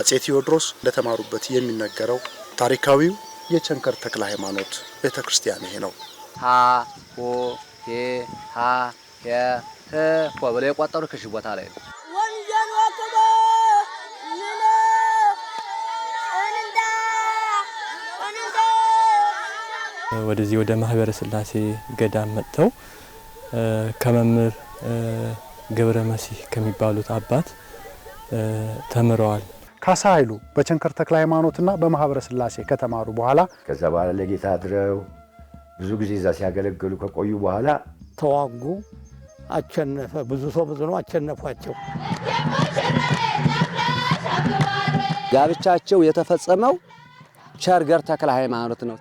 አጼ ቴዎድሮስ ለተማሩበት የሚነገረው ታሪካዊው የቸንከር ተክለ ሃይማኖት ቤተክርስቲያን ይሄ ነው። ሀ ሆ ሄ ሀ የ ተ ሆ ብለው የቆጠሩ ከሺ ቦታ ላይ ነው። ወደዚህ ወደ ማህበረ ስላሴ ገዳም መጥተው ከመምህር ገብረ መሲህ ከሚባሉት አባት ተምረዋል። ካሳ ኃይሉ በቸንከር ተክለ ሃይማኖትና በማህበረ ስላሴ ከተማሩ በኋላ ከዛ በኋላ ለጌታ አድረው ብዙ ጊዜ እዛ ሲያገለግሉ ከቆዩ በኋላ ተዋጉ፣ አቸነፈ። ብዙ ሰው ብዙ ነው አቸነፏቸው። ጋብቻቸው የተፈጸመው ቸርገር ተክለ ሃይማኖት ነው።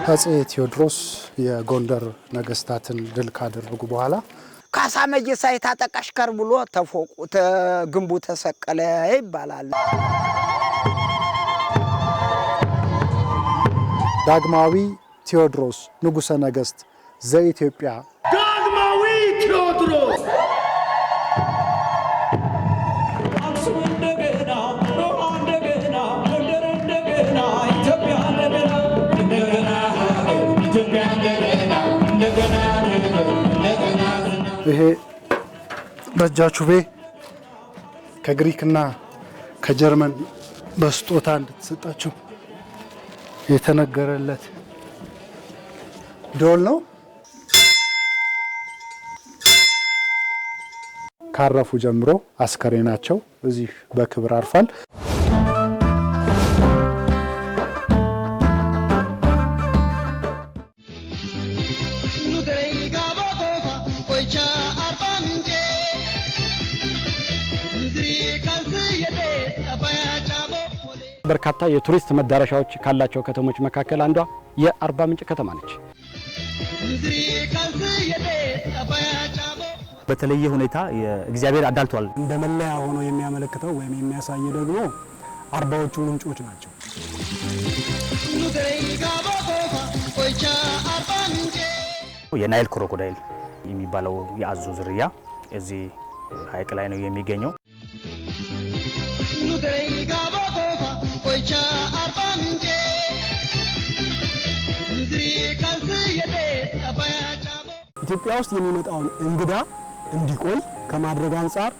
አጼ ቴዎድሮስ የጎንደር ነገስታትን ድል ካደረጉ በኋላ ካሳ መይሳ የታጠቃሽከር ብሎ ተፎቁ ግንቡ ተሰቀለ ይባላል። ዳግማዊ ቴዎድሮስ ንጉሠ ነገሥት ዘኢትዮጵያ ዳግማዊ ቴዎድሮስ ይሄ በእጃችሁቤ ከግሪክና ከጀርመን በስጦታ እንድትሰጣችሁ የተነገረለት ደወል ነው። ካረፉ ጀምሮ አስከሬናቸው እዚህ በክብር አርፏል። በርካታ የቱሪስት መዳረሻዎች ካላቸው ከተሞች መካከል አንዷ የአርባ ምንጭ ከተማ ነች። በተለየ ሁኔታ እግዚአብሔር አዳልቷል። እንደ መለያ ሆኖ የሚያመለክተው ወይም የሚያሳይ ደግሞ አርባዎቹ ምንጮች ናቸው። የናይል ክሮኮዳይል የሚባለው የአዞ ዝርያ እዚህ ሐይቅ ላይ ነው የሚገኘው። ኢትዮጵያ ውስጥ የሚመጣውን እንግዳ እንዲቆይ ከማድረግ አንጻር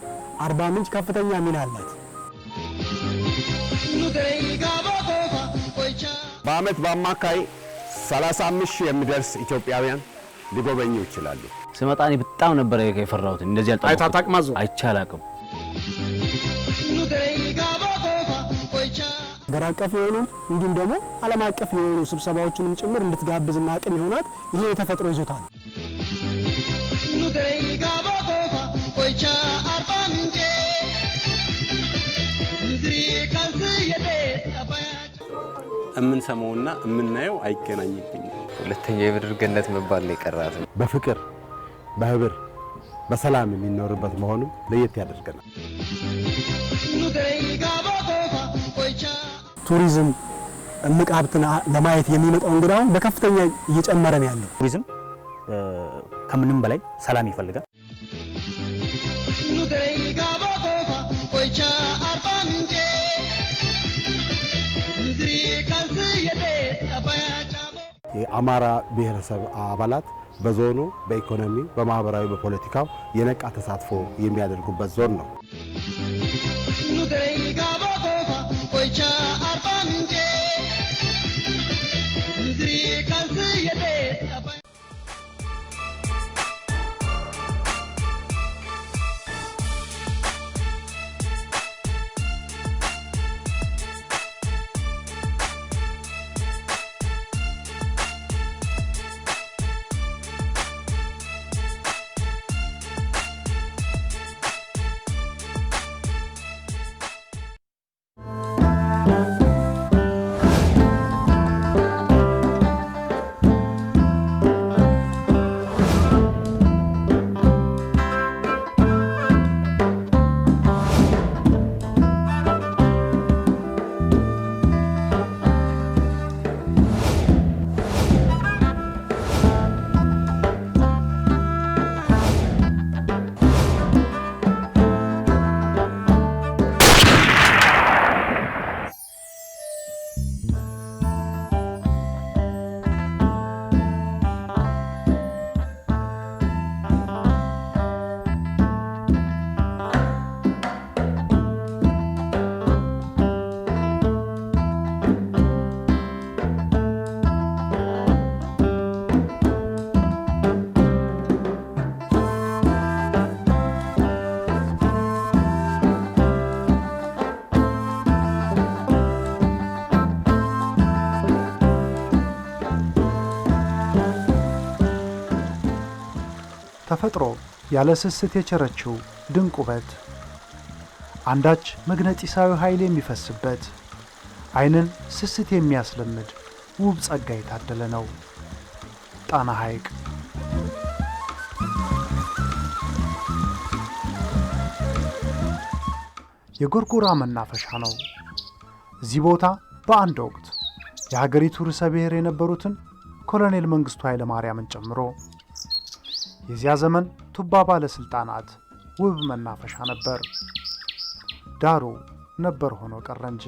አርባ ምንጭ ከፍተኛ ሚና አላት። በአመት በአማካይ 35 ሺህ የሚደርስ ኢትዮጵያውያን ሊጎበኙ ይችላሉ። ስመጣኔ በጣም ነበር የፈራሁት። እንደዚህ አይታጣቅማዙ አይቻላቅም። ሀገር አቀፍ የሆኑ እንዲሁም ደግሞ ዓለም አቀፍ የሆኑ ስብሰባዎችንም ጭምር እንድትጋብዝና አቅም ይሆናት ይሄ የተፈጥሮ ይዞታ ነው። እምንሰማውና እምናየው አይገናኝብኝም። ሁለተኛ የምድር ገነት መባል ነው የቀራት። በፍቅር በህብር በሰላም የሚኖርበት መሆኑ ለየት ያደርገናል። ቱሪዝም እምቅ ሀብትን ለማየት የሚመጣው እንግዳው በከፍተኛ እየጨመረ ነው ያለው። ቱሪዝም ከምንም በላይ ሰላም ይፈልጋል። የአማራ ብሔረሰብ አባላት በዞኑ በኢኮኖሚ፣ በማህበራዊ፣ በፖለቲካው የነቃ ተሳትፎ የሚያደርጉበት ዞን ነው። ተፈጥሮ ያለ ስስት የቸረችው ድንቅ ውበት፣ አንዳች መግነጢሳዊ ኃይል የሚፈስበት ዓይንን ስስት የሚያስለምድ ውብ ጸጋ የታደለ ነው ጣና ሐይቅ። የጎርጎራ መናፈሻ ነው። እዚህ ቦታ በአንድ ወቅት የሀገሪቱ ርዕሰ ብሔር የነበሩትን ኮሎኔል መንግስቱ ኃይለ ማርያምን ጨምሮ የዚያ ዘመን ቱባ ባለስልጣናት ውብ መናፈሻ ነበር። ዳሩ ነበር ሆኖ ቀረ እንጂ።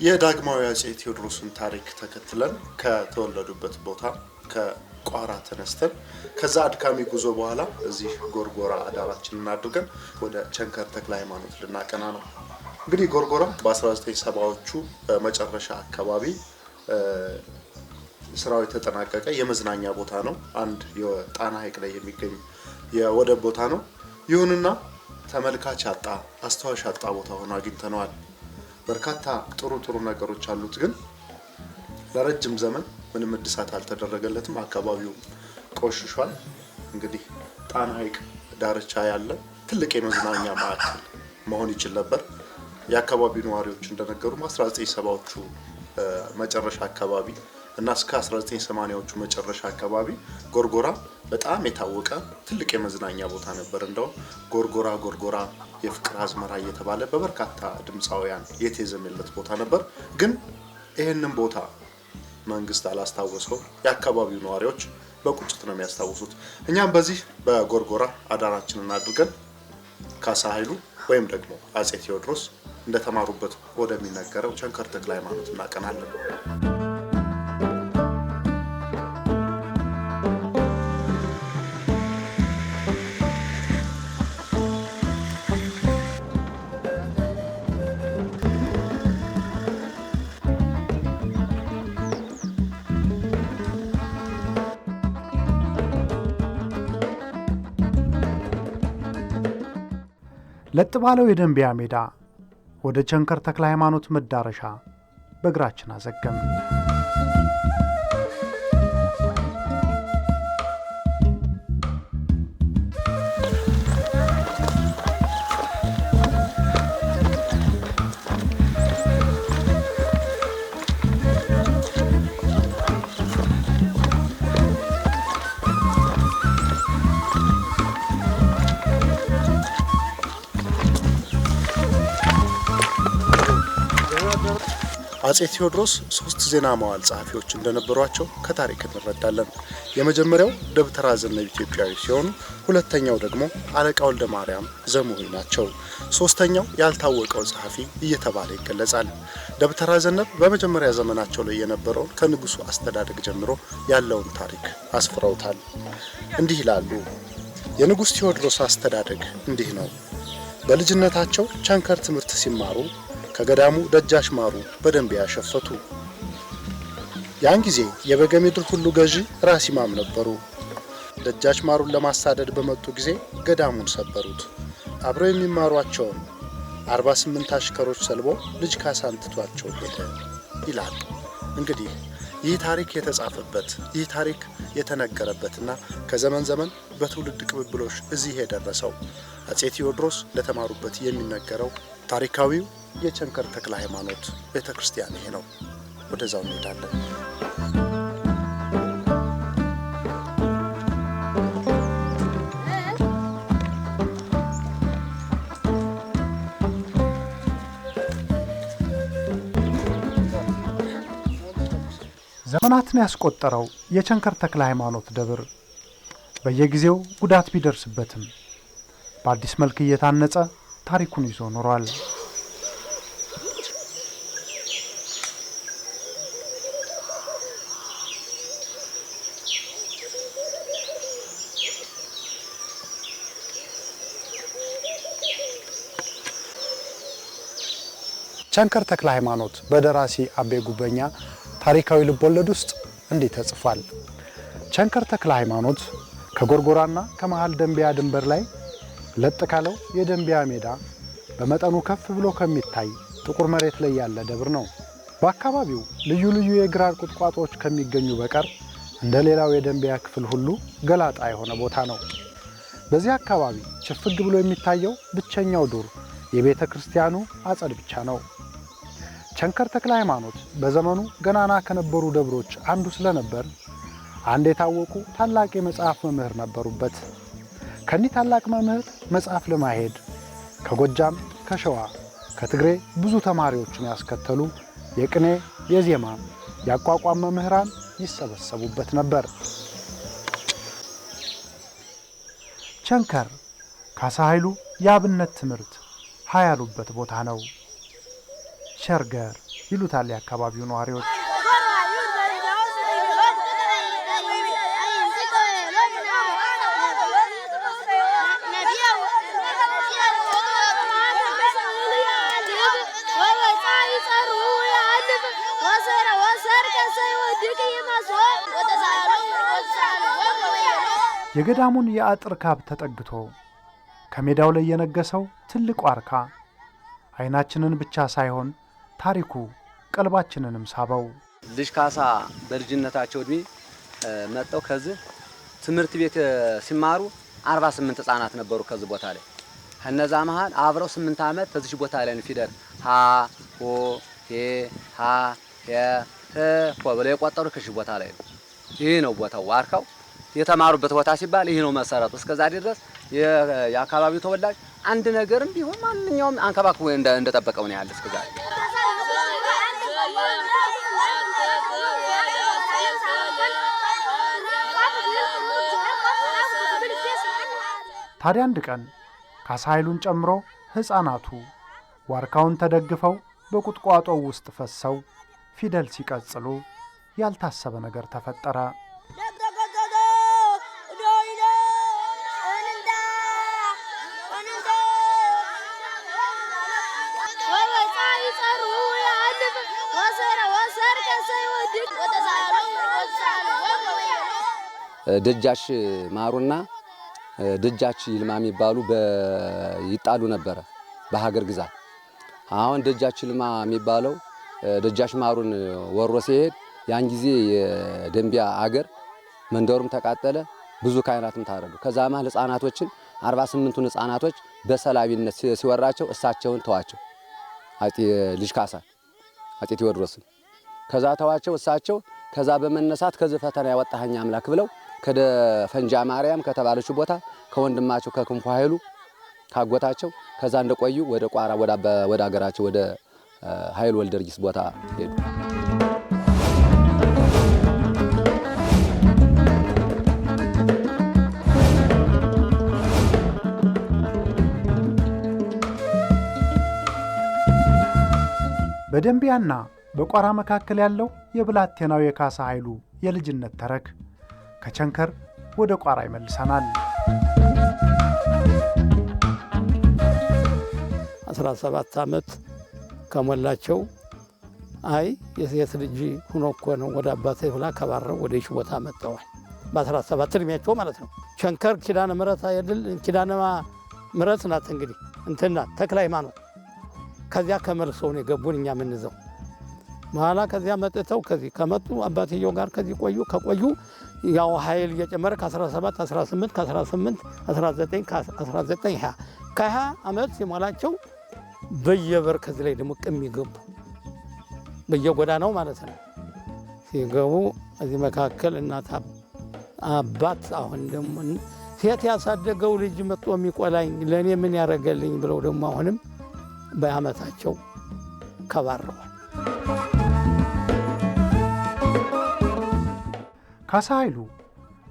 የዳግማዊ አጼ ቴዎድሮስን ታሪክ ተከትለን ከተወለዱበት ቦታ ከቋራ ተነስተን ከዛ አድካሚ ጉዞ በኋላ እዚህ ጎርጎራ አዳራችንን አድርገን ወደ ቸንከር ተክለ ሃይማኖት ልናቀና ነው። እንግዲህ ጎርጎራ በ1970ዎቹ መጨረሻ አካባቢ ስራው የተጠናቀቀ የመዝናኛ ቦታ ነው። አንድ የጣና ሐይቅ ላይ የሚገኝ የወደብ ቦታ ነው። ይሁንና ተመልካች አጣ፣ አስተዋሽ አጣ ቦታ ሆኖ አግኝተነዋል። በርካታ ጥሩ ነገሮች አሉት፣ ግን ለረጅም ዘመን ምንም እድሳት አልተደረገለትም። አካባቢው ቆሽሿል። እንግዲህ ጣና ሐይቅ ዳርቻ ያለ ትልቅ የመዝናኛ ማዕከል መሆን ይችል ነበር። የአካባቢው ነዋሪዎች እንደነገሩ 1970ዎቹ መጨረሻ አካባቢ እና እስከ 1980ዎቹ መጨረሻ አካባቢ ጎርጎራ በጣም የታወቀ ትልቅ የመዝናኛ ቦታ ነበር። እንደው ጎርጎራ የፍቅር አዝመራ እየተባለ በበርካታ ድምፃውያን የተዘመለት ቦታ ነበር። ግን ይሄንን ቦታ መንግስት አላስታወሰው። የአካባቢው ነዋሪዎች በቁጭት ነው የሚያስታውሱት። እኛም በዚህ በጎርጎራ አዳራችንን አድርገን ካሳ ኃይሉ ወይም ደግሞ አጼ ቴዎድሮስ እንደተማሩበት ወደሚነገረው ቸንከር ተክለ ሃይማኖት እናቀናለን። ለጥ ባለው የደንቢያ ሜዳ ወደ ቸንከር ተክለ ሃይማኖት መዳረሻ በእግራችን አዘገም። አጼ ቴዎድሮስ 3 ዜና መዋዕል ጸሐፊዎች እንደነበሯቸው ከታሪክ እንረዳለን። የመጀመሪያው ደብተራ ዘነብ ኢትዮጵያዊ ሲሆኑ ሁለተኛው ደግሞ አለቃ ወልደ ማርያም ዘሙይ ናቸው። ሶስተኛው ያልታወቀው ጸሐፊ እየተባለ ይገለጻል። ደብተራ ዘነብ በመጀመሪያ ዘመናቸው ላይ የነበረውን ከንጉሱ አስተዳደግ ጀምሮ ያለውን ታሪክ አስፍረውታል። እንዲህ ይላሉ። የንጉስ ቴዎድሮስ አስተዳደግ እንዲህ ነው። በልጅነታቸው ቸንከር ትምህርት ሲማሩ ከገዳሙ ደጃች ማሩ በደንብ ያሸፈቱ። ያን ጊዜ የበጌምድር ሁሉ ገዢ ራስ ኢማም ነበሩ። ደጃች ማሩን ለማሳደድ በመጡ ጊዜ ገዳሙን ሰበሩት። አብረው የሚማሯቸውን 48 አሽከሮች ሰልቦ ልጅ ካሳን ትቷቸው ሄደ ይላል። እንግዲህ ይህ ታሪክ የተጻፈበት ይህ ታሪክ የተነገረበትና ከዘመን ዘመን በትውልድ ቅብብሎሽ እዚህ የደረሰው አጼ ቴዎድሮስ ለተማሩበት የሚነገረው ታሪካዊው የቸንከር ተክለ ሃይማኖት ቤተክርስቲያን ይሄ ነው። ወደዛው እንሄዳለን። ዘመናትን ያስቆጠረው የቸንከር ተክለ ሃይማኖት ደብር በየጊዜው ጉዳት ቢደርስበትም በአዲስ መልክ እየታነጸ ታሪኩን ይዞ ኖሯል። ቸንከር ተክለ ሃይማኖት በደራሲ አቤ ጉበኛ ታሪካዊ ልቦለድ ውስጥ እንዲህ ተጽፏል። ቸንከር ተክለ ሃይማኖት ከጎርጎራና ከመሃል ደንቢያ ድንበር ላይ ለጥ ካለው የደንቢያ ሜዳ በመጠኑ ከፍ ብሎ ከሚታይ ጥቁር መሬት ላይ ያለ ደብር ነው። በአካባቢው ልዩ ልዩ የግራር ቁጥቋጦዎች ከሚገኙ በቀር እንደ ሌላው የደንቢያ ክፍል ሁሉ ገላጣ የሆነ ቦታ ነው። በዚህ አካባቢ ችፍግ ብሎ የሚታየው ብቸኛው ዱር የቤተ ክርስቲያኑ አጸድ ብቻ ነው። ቸንከር ተክለ ሃይማኖት በዘመኑ ገናና ከነበሩ ደብሮች አንዱ ስለነበር አንድ የታወቁ ታላቅ የመጽሐፍ መምህር ነበሩበት። ከኒህ ታላቅ መምህር መጽሐፍ ለማሄድ ከጎጃም፣ ከሸዋ፣ ከትግሬ ብዙ ተማሪዎችን ያስከተሉ የቅኔ፣ የዜማ፣ የአቋቋም መምህራን ይሰበሰቡበት ነበር። ቸንከር ካሳ ኃይሉ የአብነት ትምህርት ያሉበት ቦታ ነው። ሸርገር ይሉታል የአካባቢው ነዋሪዎች። የገዳሙን የአጥር ካብ ተጠግቶ ከሜዳው ላይ የነገሰው ትልቅ ዋርካ አይናችንን ብቻ ሳይሆን ታሪኩ ቀልባችንንም ሳበው። ልጅ ካሳ በልጅነታቸው እድሜ መጣው ከዚህ ትምህርት ቤት ሲማሩ 48 ህፃናት ነበሩ ከዚህ ቦታ ላይ። ከነዛ መሃል አብረው 8 ዓመት ከዚህ ቦታ ላይ ነው ፊደል ሀ ሆ ሄ ሀ ሄ ህ ሆ ብለው የቆጠሩ ከዚህ ቦታ ላይ ነው። ይሄ ነው ቦታው ዋርካው የተማሩበት ቦታ ሲባል ይሄ ነው መሰረቱ። እስከዛ ድረስ የአካባቢው ተወላጅ አንድ ነገርም ቢሆን ማንኛውም አንከባክቦ እንደጠበቀው ነው ያለ እስከዛ። ታዲያ አንድ ቀን ካሳ ኃይሉን ጨምሮ ህፃናቱ ዋርካውን ተደግፈው በቁጥቋጦው ውስጥ ፈሰው ፊደል ሲቀጽሉ ያልታሰበ ነገር ተፈጠረ። ደጃች ማሩና ደጃች ይልማ የሚባሉ ይጣሉ ነበረ በሀገር ግዛት። አሁን ደጃች ይልማ የሚባለው ደጃች ማሩን ወሮ ሲሄድ ያን ጊዜ የደንቢያ አገር መንደሩም ተቃጠለ፣ ብዙ ካህናትም ታረዱ። ከዛ መሃል ህፃናቶችን 48ቱን ህፃናቶች በሰላቢነት ሲወራቸው እሳቸውን ተዋቸው። አጤ ልጅ ካሳ አጤ ቴዎድሮስን ከዛ ተዋቸው። እሳቸው ከዛ በመነሳት ከዚህ ፈተና ያወጣኸኝ አምላክ ብለው ከደፈንጃ ማርያም ከተባለችው ቦታ ከወንድማቸው ከክንፉ ኃይሉ ካጎታቸው ከዛ እንደቆዩ ወደ ቋራ ወደ አገራቸው ወደ ኃይል ወልደርጊስ ቦታ ሄዱ። በደንቢያና በቋራ መካከል ያለው የብላቴናው የካሳ ኃይሉ የልጅነት ተረክ ከቸንከር ወደ ቋራ ይመልሰናል። 17 ዓመት ከሞላቸው አይ የሴት ልጅ ሆኖ እኮ ነው ወደ አባቴ ብላ ከባረው ወደ ይሽ ቦታ መጣዋል። በ17 እድሜያቸው ማለት ነው። ቸንከር ኪዳነ ምሕረት አይደል? ኪዳነ ምሕረት ናት እንግዲህ እንትና ተክለ ሃይማኖት ከዚያ ከመርሰው ነው የገቡን እኛ ምንዘው በኋላ ከዚያ መጥተው ከዚህ ከመጡ አባትየው ጋር ከዚህ ቆዩ። ከቆዩ ያው ኃይል እየጨመረ ከ17 18 ከ18 19 ከ19 20 ከ20 ዓመት ሲሞላቸው በየበር ከዚህ ላይ ደግሞ ቅም ይገቡ በየጎዳናው ማለት ነው ሲገቡ እዚህ መካከል እናት አባት አሁን ደግሞ ሴት ያሳደገው ልጅ መጥቶ የሚቆላኝ ለኔ ምን ያረጋልኝ ብለው ደግሞ አሁንም በአመታቸው ከባረዋል። ካሳ ኃይሉ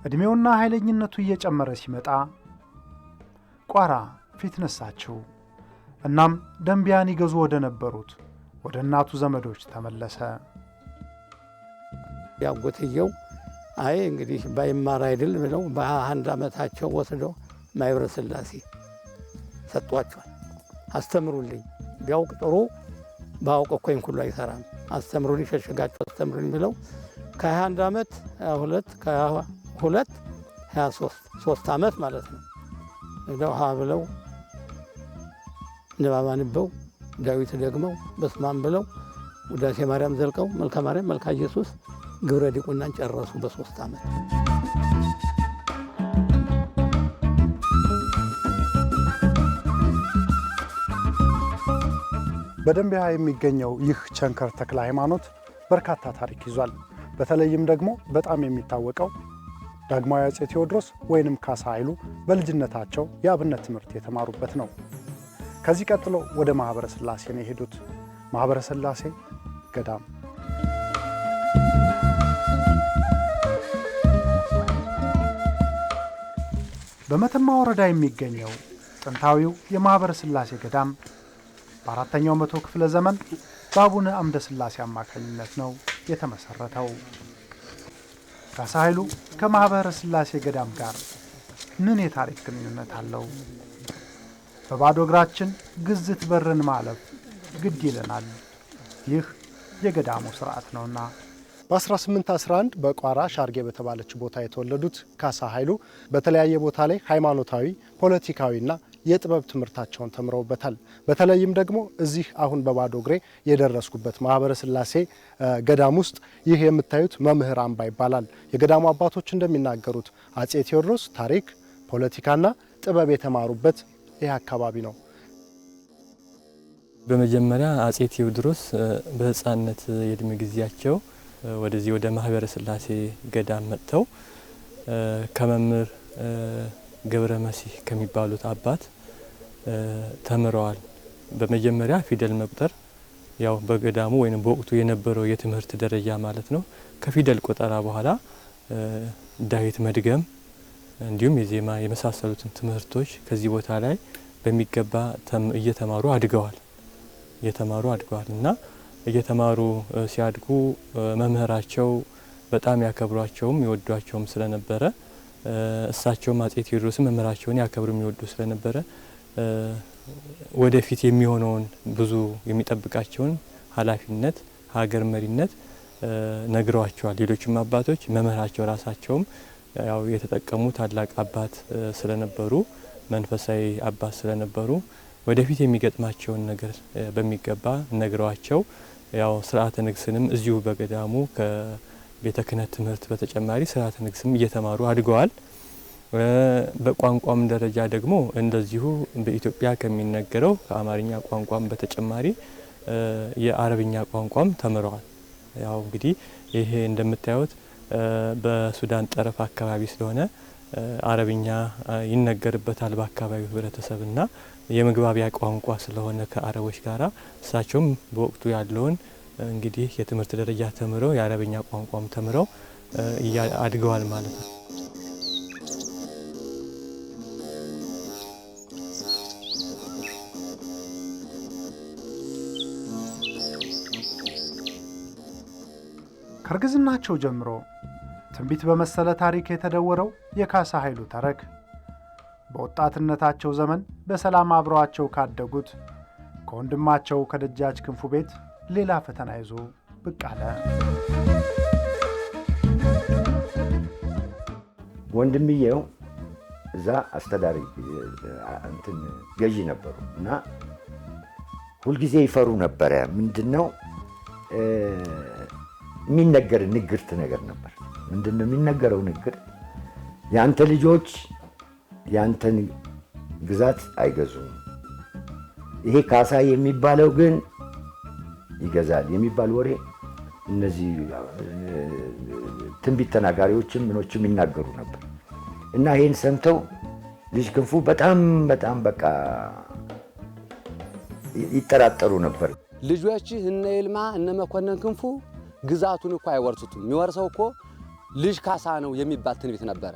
እድሜውና ኃይለኝነቱ እየጨመረ ሲመጣ ቋራ ፊት ነሳቸው። እናም ደንቢያን ይገዙ ወደ ነበሩት ወደ እናቱ ዘመዶች ተመለሰ። ያጎትየው አይ እንግዲህ ባይማር አይደል ብለው በ21 ዓመታቸው ወስደው ማይብረ ስላሴ ሰጧቸዋል። አስተምሩልኝ ቢያውቅ ጥሩ ባውቅ እኮ ይህን ሁሉ አይሰራም። አስተምሩን ሸሽጋችሁ አስተምሩን የሚለው ከ21 ዓመት 22 23 3 ዓመት ማለት ነው። እንደው ሀ ብለው ንባብ አንበው ዳዊት ደግመው በስመ አብ ብለው ውዳሴ ማርያም ዘልቀው መልካ ማርያም መልካ ኢየሱስ ግብረ ዲቁናን ጨረሱ በ3 ዓመት። በደንቢያ የሚገኘው ይህ ቸንከር ተክለ ሃይማኖት በርካታ ታሪክ ይዟል። በተለይም ደግሞ በጣም የሚታወቀው ዳግማዊ አፄ ቴዎድሮስ ወይንም ካሳ ኃይሉ በልጅነታቸው የአብነት ትምህርት የተማሩበት ነው። ከዚህ ቀጥሎ ወደ ማኅበረ ሥላሴ ነው የሄዱት። ማኅበረ ሥላሴ ገዳም በመተማ ወረዳ የሚገኘው ጥንታዊው የማኅበረ ሥላሴ ገዳም በ4ኛው መቶ ክፍለ ዘመን በአቡነ አምደ ሥላሴ አማካኝነት ነው የተመሰረተው። ካሳ ኃይሉ ከማኅበረ ሥላሴ ገዳም ጋር ምን የታሪክ ግንኙነት አለው? በባዶ እግራችን ግዝት በርን ማለፍ ግድ ይለናል። ይህ የገዳሙ ሥርዓት ነውና። በ1811 በቋራ ሻርጌ በተባለች ቦታ የተወለዱት ካሳ ኃይሉ በተለያየ ቦታ ላይ ሃይማኖታዊ፣ ፖለቲካዊና የጥበብ ትምህርታቸውን ተምረውበታል። በተለይም ደግሞ እዚህ አሁን በባዶ እግሬ የደረስኩበት ማኅበረ ሥላሴ ገዳም ውስጥ ይህ የምታዩት መምህር አምባ ይባላል። የገዳሙ አባቶች እንደሚናገሩት አፄ ቴዎድሮስ ታሪክ፣ ፖለቲካና ጥበብ የተማሩበት ይህ አካባቢ ነው። በመጀመሪያ አፄ ቴዎድሮስ በሕፃንነት የእድሜ ጊዜያቸው ወደዚህ ወደ ማኅበረ ሥላሴ ገዳም መጥተው ከመምህር ገብረ መሲህ ከሚባሉት አባት ተምረዋል። በመጀመሪያ ፊደል መቁጠር ያው በገዳሙ ወይም በወቅቱ የነበረው የትምህርት ደረጃ ማለት ነው። ከፊደል ቆጠራ በኋላ ዳዊት መድገም እንዲሁም የዜማ የመሳሰሉትን ትምህርቶች ከዚህ ቦታ ላይ በሚገባ እየተማሩ አድገዋል እና እየተማሩ ሲያድጉ መምህራቸው በጣም ያከብሯቸውም ይወዷቸውም ስለነበረ እሳቸውም አፄ ቴዎድሮስም መምህራቸውን ያከብሩ የሚወዱ ስለነበረ ወደፊት የሚሆነውን ብዙ የሚጠብቃቸውን ኃላፊነት ሀገር መሪነት ነግረዋቸዋል። ሌሎችም አባቶች መምህራቸው ራሳቸውም ያው የተጠቀሙ ታላቅ አባት ስለነበሩ መንፈሳዊ አባት ስለነበሩ ወደፊት የሚገጥማቸውን ነገር በሚገባ ነግረዋቸው ያው ስርዓተ ንግስንም እዚሁ በገዳሙ ከቤተ ክህነት ትምህርት በተጨማሪ ስርዓተ ንግስም እየተማሩ አድገዋል። በቋንቋም ደረጃ ደግሞ እንደዚሁ በኢትዮጵያ ከሚነገረው ከአማርኛ ቋንቋም በተጨማሪ የአረብኛ ቋንቋም ተምረዋል። ያው እንግዲህ ይሄ እንደምታዩት በሱዳን ጠረፍ አካባቢ ስለሆነ አረብኛ ይነገርበታል በአካባቢው ህብረተሰብና የመግባቢያ ቋንቋ ስለሆነ ከአረቦች ጋራ እሳቸውም በወቅቱ ያለውን እንግዲህ የትምህርት ደረጃ ተምረው የአረብኛ ቋንቋም ተምረው አድገዋል ማለት ነው። ከእርግዝናቸው ጀምሮ ትንቢት በመሰለ ታሪክ የተደወረው የካሳ ኃይሉ ተረክ በወጣትነታቸው ዘመን በሰላም አብረዋቸው ካደጉት ከወንድማቸው ከደጃች ክንፉ ቤት ሌላ ፈተና ይዞ ብቅ አለ። ወንድምየው እዛ አስተዳሪ ገዢ ነበሩ እና ሁልጊዜ ይፈሩ ነበረ። ምንድነው የሚነገር ንግርት ነገር ነበር። ምንድነው የሚነገረው ንግር? ያንተ ልጆች ያንተን ግዛት አይገዙም፣ ይሄ ካሳ የሚባለው ግን ይገዛል የሚባል ወሬ እነዚህ ትንቢት ተናጋሪዎችም ምኖችም ይናገሩ ነበር እና ይሄን ሰምተው ልጅ ክንፉ በጣም በቃ ይጠራጠሩ ነበር። ልጆች እነ ይልማ እነ መኮንን ክንፉ ግዛቱን እኮ አይወርሱትም፣ የሚወርሰው እኮ ልጅ ካሳ ነው የሚባል ትንቢት ነበረ።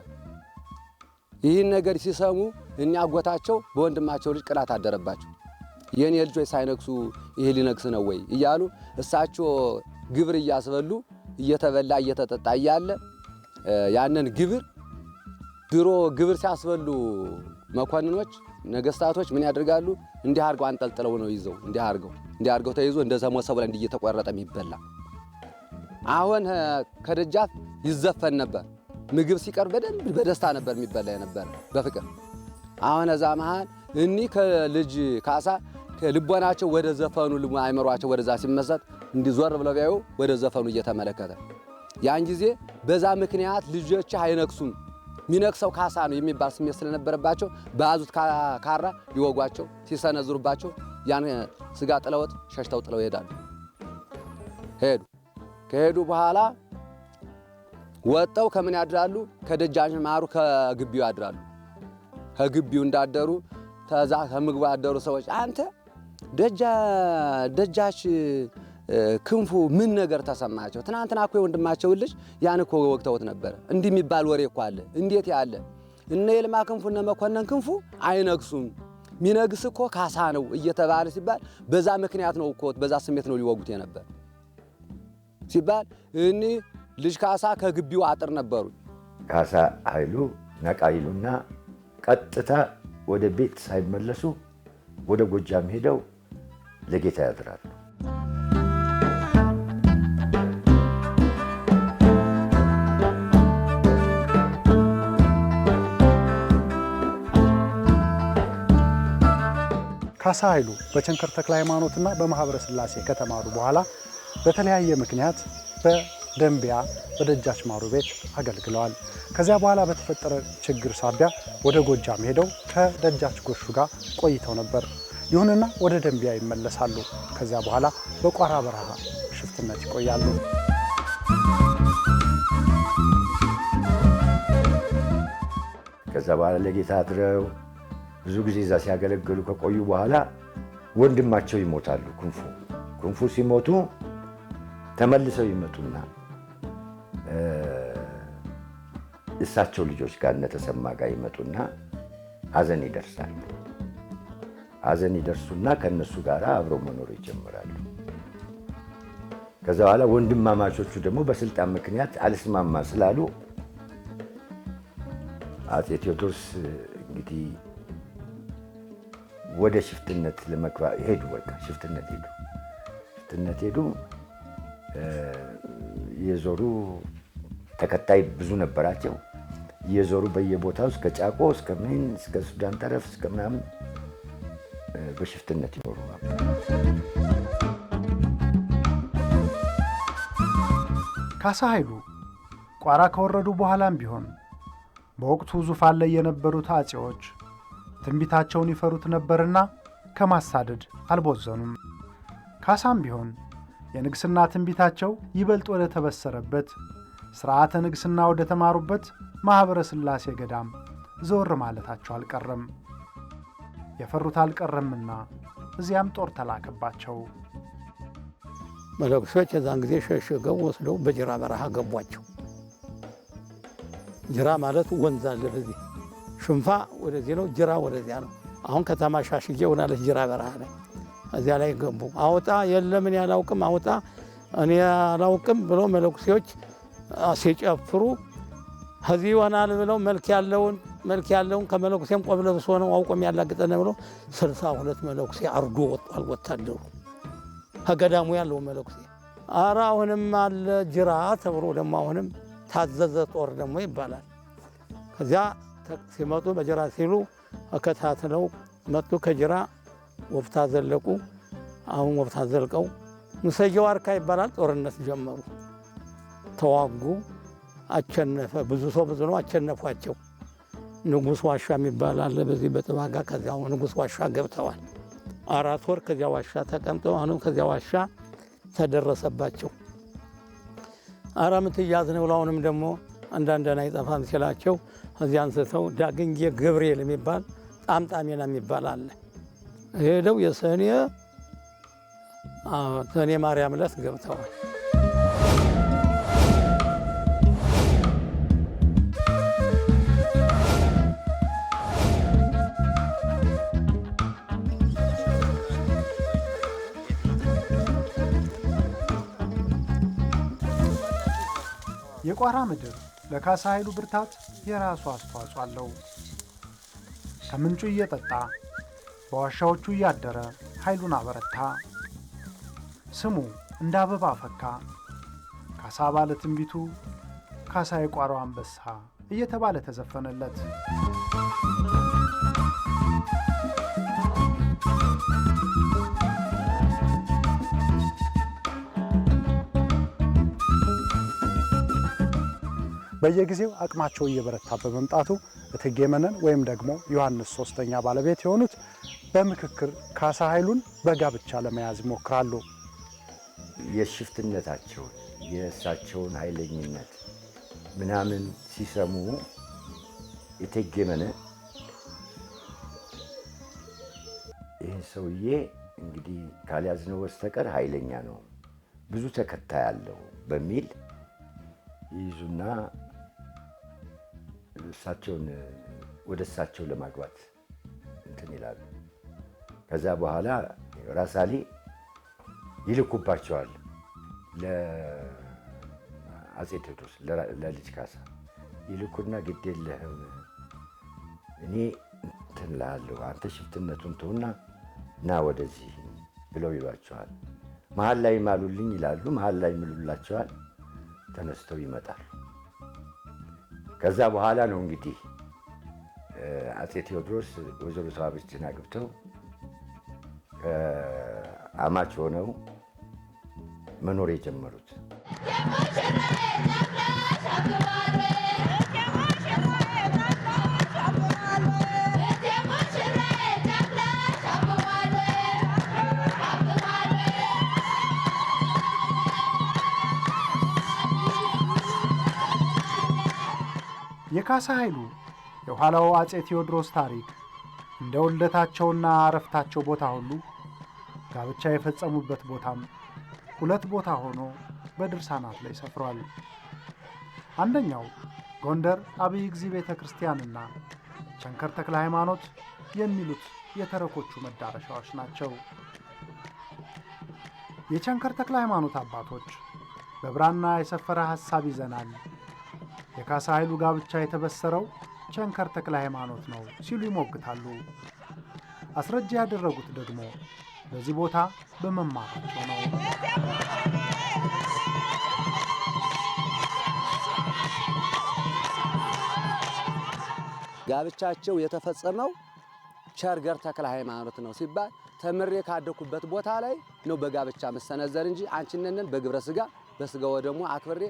ይህን ነገር ሲሰሙ እኛ አጎታቸው በወንድማቸው ልጅ ቅናት አደረባቸው። የኔ ልጆች ሳይነግሱ ይሄ ሊነግስ ነው ወይ እያሉ እሳቸው ግብር እያስበሉ እየተበላ እየተጠጣ እያለ ያንን ግብር ድሮ ግብር ሲያስበሉ መኮንኖች ነገስታቶች ምን ያደርጋሉ? እንዲህ አድርገው አንጠልጥለው ነው ይዘው እንዲህ አድርገው እንዲያርገው ተይዞ እንደዛ ሞሰብ ላይ እየተቆረጠ የሚበላ አሁን ከደጃፍ ይዘፈን ነበር። ምግብ ሲቀርብ በደንብ በደስታ ነበር የሚበላ ነበር በፍቅር። አሁን እዛ መሃል እኒ ከልጅ ካሳ ከልቦናቸው ወደ ዘፈኑ አይመሯቸው ወደዛ ሲመሰጥ እንዲዞር ብለው ቢያዩ ወደ ዘፈኑ እየተመለከተ ያን ጊዜ በዛ ምክንያት ልጆች አይነክሱም ሚነክሰው ካሳ ነው የሚባል ስሜት ስለነበረባቸው በያዙት ካራ ሊወጓቸው ሲሰነዝሩባቸው ያን ስጋ ጥለውት ሸሽተው ጥለው ይሄዳሉ። ከሄዱ በኋላ ወጣው ከምን ያድራሉ? ከደጃች ማሩ ከግቢው ያድራሉ። ከግቢው እንዳደሩ ተዛ ከምግቡ ያደሩ ሰዎች አንተ ደጃች ክንፉ ምን ነገር ተሰማቸው? ትናንትና እኮ የወንድማቸው ልጅ ያን እኮ ወቅተውት ነበር። እንዲህ የሚባል ወሬ እኮ አለ። እንዴት ያለ? እነ የልማ ክንፉ እነ መኮንን ክንፉ አይነግሱም፣ ሚነግስ እኮ ካሳ ነው እየተባለ ሲባል በዛ ምክንያት ነው እኮ በዛ ስሜት ነው ሊወጉት የነበር ሲባል እኒ ልጅ ካሳ ከግቢው አጥር ነበሩ። ካሳ ኃይሉ ነቃ ይሉና ቀጥታ ወደ ቤት ሳይመለሱ ወደ ጎጃም ሄደው ለጌታ ያድራሉ። ካሳ ኃይሉ በቸንከር ተክለ ሃይማኖትና በማህበረ ሥላሴ ከተማሩ በኋላ በተለያየ ምክንያት በደንቢያ በደጃች ማሩ ቤት አገልግለዋል። ከዚያ በኋላ በተፈጠረ ችግር ሳቢያ ወደ ጎጃም ሄደው ከደጃች ጎሹ ጋር ቆይተው ነበር። ይሁንና ወደ ደንቢያ ይመለሳሉ። ከዚያ በኋላ በቋራ በረሃ ሽፍትነት ይቆያሉ። ከዛ በኋላ ለጌታ አድረው ብዙ ጊዜ እዛ ሲያገለግሉ ከቆዩ በኋላ ወንድማቸው ይሞታሉ። ክንፉ ሲሞቱ ተመልሰው ይመጡና እሳቸው ልጆች ጋር እነተሰማ ጋር ይመጡና ሐዘን ይደርሳል። ሐዘን ይደርሱና ከነሱ ጋር አብረው መኖር ይጀምራሉ። ከዛ በኋላ ወንድማማቾቹ ደግሞ በስልጣን ምክንያት አልስማማ ስላሉ አፄ ቴዎድሮስ እንግዲህ ወደ ሽፍትነት ለመግባት ሄዱ። በቃ ሽፍትነት ሄዱ። የዞሩ ተከታይ ብዙ ነበራቸው። የዞሩ በየቦታው እስከ ጫቆ እስከ ምን እስከ ሱዳን ጠረፍ እስከ ምናምን በሽፍትነት ይኖሩ ነበር። ካሳ ኃይሉ ቋራ ከወረዱ በኋላም ቢሆን በወቅቱ ዙፋን ላይ የነበሩት አፄዎች ትንቢታቸውን ይፈሩት ነበርና ከማሳደድ አልቦዘኑም። ካሳም ቢሆን የንግስና ትንቢታቸው ይበልጥ ወደ ተበሰረበት ሥርዓተ ንግስና ወደ ተማሩበት ማኅበረ ሥላሴ ገዳም ዘወር ማለታቸው አልቀረም። የፈሩት አልቀረምና እዚያም ጦር ተላከባቸው። መለኩሶች የዛን ጊዜ ሸሽገው ወስደው በጅራ በረሃ ገቧቸው። ጅራ ማለት ወንዝ አለ በዚህ ሽንፋ ወደዚህ ነው፣ ጅራ ወደዚያ ነው። አሁን ከተማ ሻሽጌ ሆናለች ጅራ በረሃ ላይ። እዚያ ላይ ገቡ። አውጣ የለምን ያላውቅም አውጣ እኔ ያላውቅም ብሎ መለኩሴዎች ሲጨፍሩ ከዚህ ይሆናል ብለው መልክ ያለውን ከመለኩሴም ቆብ ለብሶ ነው አውቆም ያላግጠነ ብሎ 62 መለኩሴ አርዶ ወጣል። ወታደሩ ከገዳሙ ያለው መለኩሴ ኧረ አሁንም አለ ጅራ ተብሎ ደግሞ አሁንም ታዘዘ ጦር ደግሞ ይባላል። ከዚያ ሲመጡ በጅራ ሲሉ ከታትለው መጡ። ከጅራ ወፍታ ዘለቁ። አሁን ወፍታ ዘልቀው ሙሰየው አርካ ይባላል። ጦርነት ጀመሩ። ተዋጉ። አቸነፈ። ብዙ ሰው ብዙ ነው። አቸነፏቸው። ንጉሥ ዋሻ የሚባል አለ በዚህ በጥባጋ። ከዚያው ንጉሥ ዋሻ ገብተዋል። 4 ወር ከዚያ ዋሻ ተቀምጠው አሁንም ከዚያ ዋሻ ተደረሰባቸው። ኧረ ምትያዝ ነው ብለውንም ደግሞ አንዳንድ አይጠፋም ሲላቸው እዚያ አንስተው ዳግንጌ ገብርኤል የሚባል ጣምጣሜና የሚባል አለ ሄደው የሰኔ ማርያም ዕለት ገብተዋል። የቋራ ምድር ለካሳ ኃይሉ ብርታት የራሱ አስተዋጽኦ አለው። ከምንጩ እየጠጣ በዋሻዎቹ እያደረ ኃይሉን አበረታ። ስሙ እንደ አበባ ፈካ፣ ካሳ ባለ ትንቢቱ፣ ካሳ የቋራው አንበሳ እየተባለ ተዘፈነለት። በየጊዜው አቅማቸው እየበረታ በመምጣቱ እቴጌ መነን ወይም ደግሞ ዮሐንስ ሶስተኛ ባለቤት የሆኑት በምክክር ካሳ ኃይሉን በጋብቻ ለመያዝ ይሞክራሉ። የሽፍትነታቸውን የእሳቸውን ኃይለኝነት ምናምን ሲሰሙ እቴጌ መነን ይህ ሰውዬ እንግዲህ ካልያዝነው በስተቀር ኃይለኛ ነው፣ ብዙ ተከታይ አለው በሚል ይይዙና እሳቸውን ወደ እሳቸው ለማግባት እንትን ይላሉ። ከዛ በኋላ ራስ አሊ ይልኩባቸዋል ለአጼ ቴዎድሮስ ለልጅ ካሳ ይልኩና ግድ የለህም እኔ እንትን እልሃለሁ አንተ ሽፍትነቱን ተውና ና ወደዚህ ብለው ይሏቸዋል። መሀል ላይ ማሉልኝ ይላሉ። መሀል ላይ ይምሉላቸዋል። ተነስተው ይመጣሉ። ከዛ በኋላ ነው እንግዲህ አጼ ቴዎድሮስ ወይዘሮ ተዋበችትን አግብተው አማች ሆነው መኖር የጀመሩት። የካሳ ኃይሉ የኋላው አጼ ቴዎድሮስ ታሪክ እንደ ውልደታቸውና አረፍታቸው ቦታ ሁሉ ጋብቻ የፈጸሙበት ቦታም ሁለት ቦታ ሆኖ በድርሳናት ላይ ሰፍሯል። አንደኛው ጎንደር አብይ እግዚእ ቤተ ክርስቲያንና ቸንከር ተክለ ሃይማኖት የሚሉት የተረኮቹ መዳረሻዎች ናቸው። የቸንከር ተክለ ሃይማኖት አባቶች በብራና የሰፈረ ሐሳብ ይዘናል፣ የካሳ ኃይሉ ጋብቻ የተበሰረው ቸንከር ተክለ ሃይማኖት ነው ሲሉ ይሞግታሉ። አስረጃ ያደረጉት ደግሞ በዚህ ቦታ በመማራቸው ነው። ጋብቻቸው የተፈጸመው ቸርገር ተክለ ሃይማኖት ነው ሲባል ተምሬ ካደኩበት ቦታ ላይ ነው በጋብቻ መሰነዘር እንጂ አንቺነንን በግብረ ስጋ በስጋ ወደሙ አክብሬ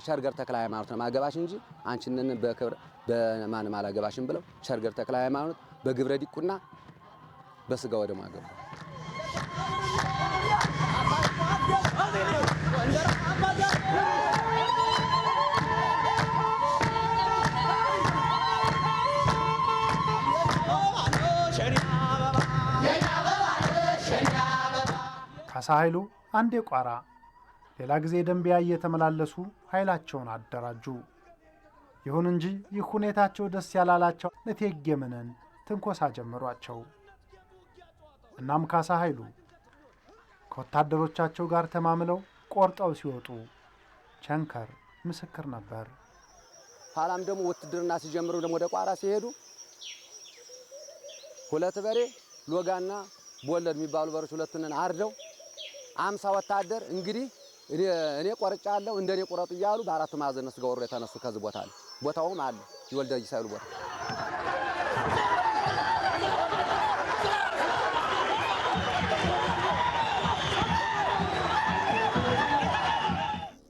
ቸርገር ተክለ ሃይማኖት ነው ማገባሽ እንጂ አንቺነንን በክብረ በማንም አላገባሽም ብለው ቸርገር ተክለ ሃይማኖት በግብረ ዲቁና በስጋ ወደሙ አገባ። ካሳ ኃይሉ አንዴ ቋራ ሌላ ጊዜ ደንቢያ እየተመላለሱ ኃይላቸውን አደራጁ። ይሁን እንጂ ይህ ሁኔታቸው ደስ ያላላቸው እቴጌ መነን ትንኮሳ ጀመሯቸው። እናም ካሳ ኃይሉ ከወታደሮቻቸው ጋር ተማምለው ቆርጠው ሲወጡ ቸንከር ምስክር ነበር። ኋላም ደግሞ ውትድርና ሲጀምሩ ደግሞ ወደ ቋራ ሲሄዱ ሁለት በሬ ሎጋና ቦለድ የሚባሉ በሮች ሁለቱን አርደው 50 ወታደር እንግዲህ እኔ ቆርጫለሁ እንደኔ ቁረጡ እያሉ በአራቱ ማዕዘን ስጋ ወሮ የተነሱ ከዚህ ቦታ አለ። ቦታውም አለ ይወልደ ይሳይሉ ቦታ።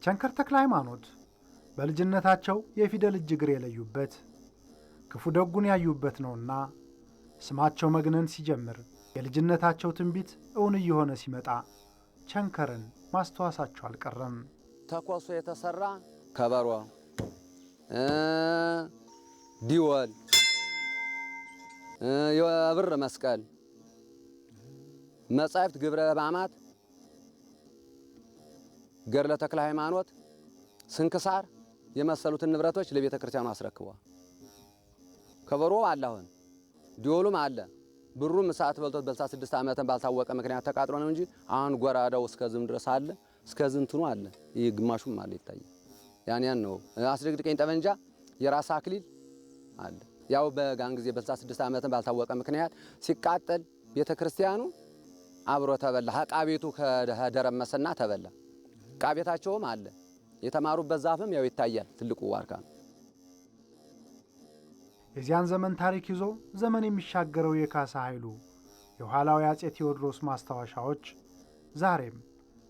ቸንከር ተክለ ሃይማኖት በልጅነታቸው የፊደል እጅግር የለዩበት ክፉ ደጉን ያዩበት ነውና ስማቸው መግነን ሲጀምር የልጅነታቸው ትንቢት እውን እየሆነ ሲመጣ ቸንከርን ማስተዋሳቸው አልቀረም። ተኮሶ የተሰራ ከበሮ፣ ዲወል፣ የብር መስቀል፣ መጻሕፍት፣ ግብረ ሕማማት፣ ገድለ ተክለ ሃይማኖት፣ ስንክሳር የመሰሉትን ንብረቶች ለቤተ ክርስቲያኑ አስረክቧል። ከበሮ አለ፣ አሁን ዲወሉም አለ። ብሩም እሳት በልቶት በ66 ዓመትን ባልታወቀ ምክንያት ተቃጥሎ ነው እንጂ አሁን ጎራዳው እስከዝም ድረስ አለ፣ እስከዝንትኑ አለ። ይህ ግማሹም አለ ይታያል። ያን ነው አስደግድቀኝ ጠመንጃ የራስ አክሊል አለ። ያው በጋን ጊዜ በ66 ዓመትን ባልታወቀ ምክንያት ሲቃጠል ቤተ ክርስቲያኑ አብሮ ተበላ። ዕቃ ቤቱ ከደረመሰና ተበላ። ዕቃ ቤታቸውም አለ። የተማሩበት ዛፍም ያው ይታያል። ትልቁ ዋርካ ነው። የዚያን ዘመን ታሪክ ይዞ ዘመን የሚሻገረው የካሳ ኃይሉ የኋላው የአፄ ቴዎድሮስ ማስታወሻዎች ዛሬም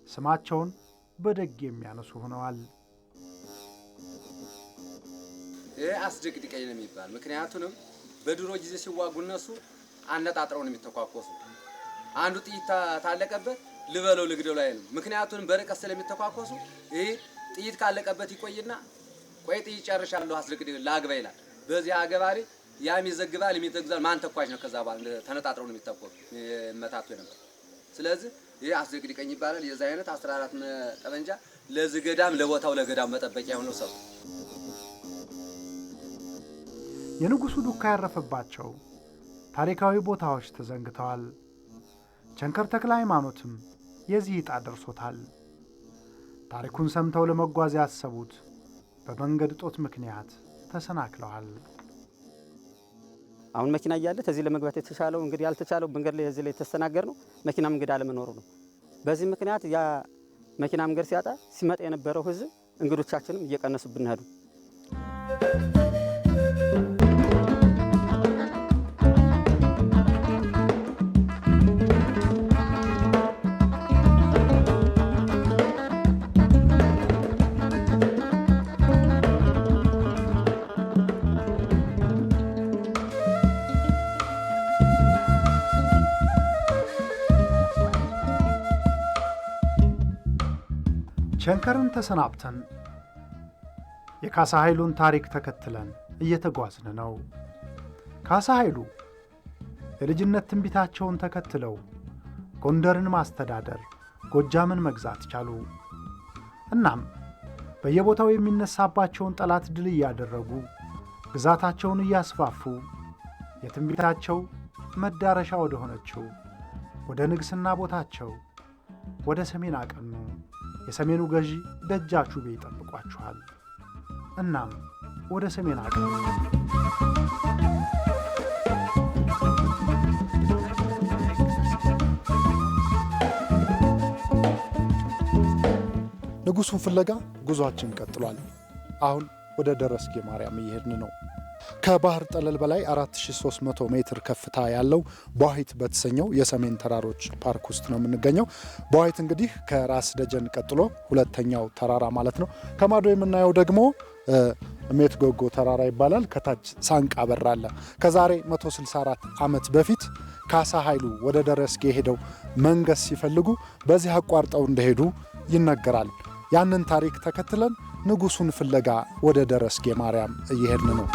ስማቸውን በደግ የሚያነሱ ሆነዋል። ይህ አስደግድቀኝ ነው የሚባል ምክንያቱም በድሮ ጊዜ ሲዋጉ እነሱ አነጣጥረው ነው የሚተኳኮሱ። አንዱ ጥይት ታለቀበት ልበለው ልግደው ላይ ነው። ምክንያቱም በርቀት ስለሚተኳኮሱ ይህ ጥይት ካለቀበት ይቆይና ቆይ ጥይት ጨርሻለሁ አስደግድቀኝ ላግባ ይላል። በዚህ አገባሪ ያም ይዘግባል የሚዘግዛል። ማን ተኳሽ ነው? ከዛ በኋላ ተነጣጥረው ነው የሚተኮሱ መታቱ ነበር። ስለዚህ ይህ አስደግድቀኝ ይባላል። የዛ አይነት 14 ጠመንጃ ለዚህ ገዳም ለቦታው ለገዳም መጠበቂያ ሆነው ሰው የንጉሱ ዱካ ያረፈባቸው ታሪካዊ ቦታዎች ተዘንግተዋል። ቸንከር ተክለ ሃይማኖትም የዚህ ዕጣ ደርሶታል። ታሪኩን ሰምተው ለመጓዝ ያሰቡት በመንገድ እጦት ምክንያት ተሰናክለዋል። አሁን መኪና እያለ ተዚህ ለመግባት የተሻለው እንግዲህ ያልተቻለው መንገድ ላይ እዚህ ላይ ተስተናገር ነው። መኪና መንገድ አለመኖሩ ነው። በዚህ ምክንያት ያ መኪና መንገድ ሲያጣ ሲመጣ የነበረው ህዝብ እንግዶቻችንም እየቀነሱብን ሄዱ። ቸንከርን ተሰናብተን የካሳ ኃይሉን ታሪክ ተከትለን እየተጓዝን ነው። ካሳ ኃይሉ የልጅነት ትንቢታቸውን ተከትለው ጎንደርን ማስተዳደር፣ ጎጃምን መግዛት ቻሉ። እናም በየቦታው የሚነሳባቸውን ጠላት ድል እያደረጉ ግዛታቸውን እያስፋፉ የትንቢታቸው መዳረሻ ወደ ሆነችው ወደ ንግስና ቦታቸው ወደ ሰሜን አቀኑ። የሰሜኑ ገዢ ደጃቹቤ ይጠብቋቸዋል። እናም ወደ ሰሜን አቀኑ። ንጉሱን ፍለጋ ጉዟችን ቀጥሏል። አሁን ወደ ደረስጌ ማርያም እየሄድን ነው። ከባህር ጠለል በላይ 4300 ሜትር ከፍታ ያለው ቧሂት በተሰኘው የሰሜን ተራሮች ፓርክ ውስጥ ነው የምንገኘው። ቧሂት እንግዲህ ከራስ ደጀን ቀጥሎ ሁለተኛው ተራራ ማለት ነው። ከማዶ የምናየው ደግሞ ሜት ጎጎ ተራራ ይባላል። ከታች ሳንቃ በር አለ። ከዛሬ 164 ዓመት በፊት ካሳ ኃይሉ ወደ ደረስጌ ሄደው መንገስ ሲፈልጉ በዚህ አቋርጠው እንደሄዱ ይነገራል። ያንን ታሪክ ተከትለን ንጉሱን ፍለጋ ወደ ደረስጌ ማርያም እየሄድን ነው።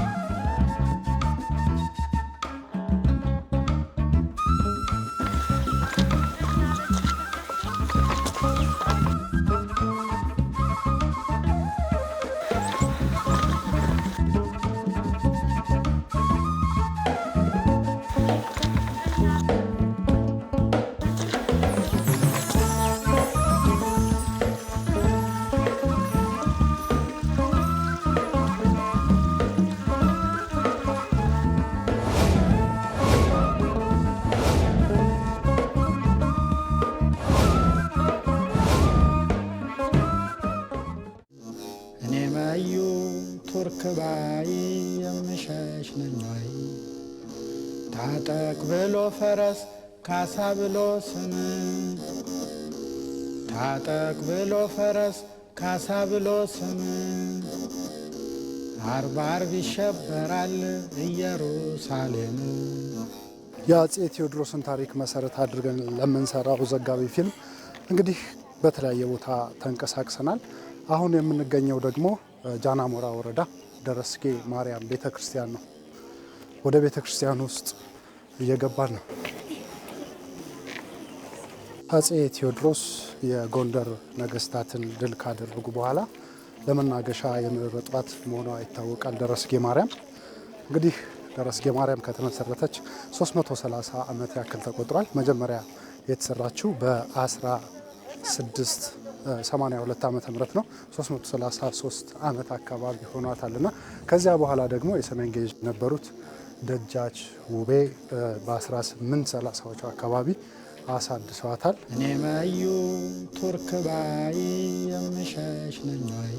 ክባይ የምሸሽ ነኝ ወይ ታጠቅ ብሎ ፈረስ ካሳ ብሎ ስም ታጠቅ ብሎ ፈረስ ካሳ ብሎ ስም አርብ አርብ ይሸበራል ኢየሩሳሌም። የአፄ ቴዎድሮስን ታሪክ መሰረት አድርገን ለምንሰራው ዘጋቢ ፊልም እንግዲህ በተለያየ ቦታ ተንቀሳቅሰናል። አሁን የምንገኘው ደግሞ ጃናሞራ ወረዳ ደረስጌ ማርያም ቤተክርስቲያን ነው። ወደ ቤተክርስቲያን ውስጥ እየገባን ነው። አፄ ቴዎድሮስ የጎንደር ነገስታትን ድል ካደረጉ በኋላ ለመናገሻ የመረጧት መሆኗ ይታወቃል። ደረስጌ ማርያም እንግዲህ ደረስጌ ማርያም ከተመሰረተች 330 ዓመት ያክል ተቆጥሯል። መጀመሪያ የተሰራችው በ1682 ዓመተ ምህረት ነው። 333 ዓመት አካባቢ ሆኗታልና ከዚያ በኋላ ደግሞ የሰሜን ገዥ የነበሩት ደጃች ውቤ በ1830ዎቹ አካባቢ አሳድሰዋታል። እኔ መዩ ቱርክ ባይ የምሸሽ ነኝ ወይ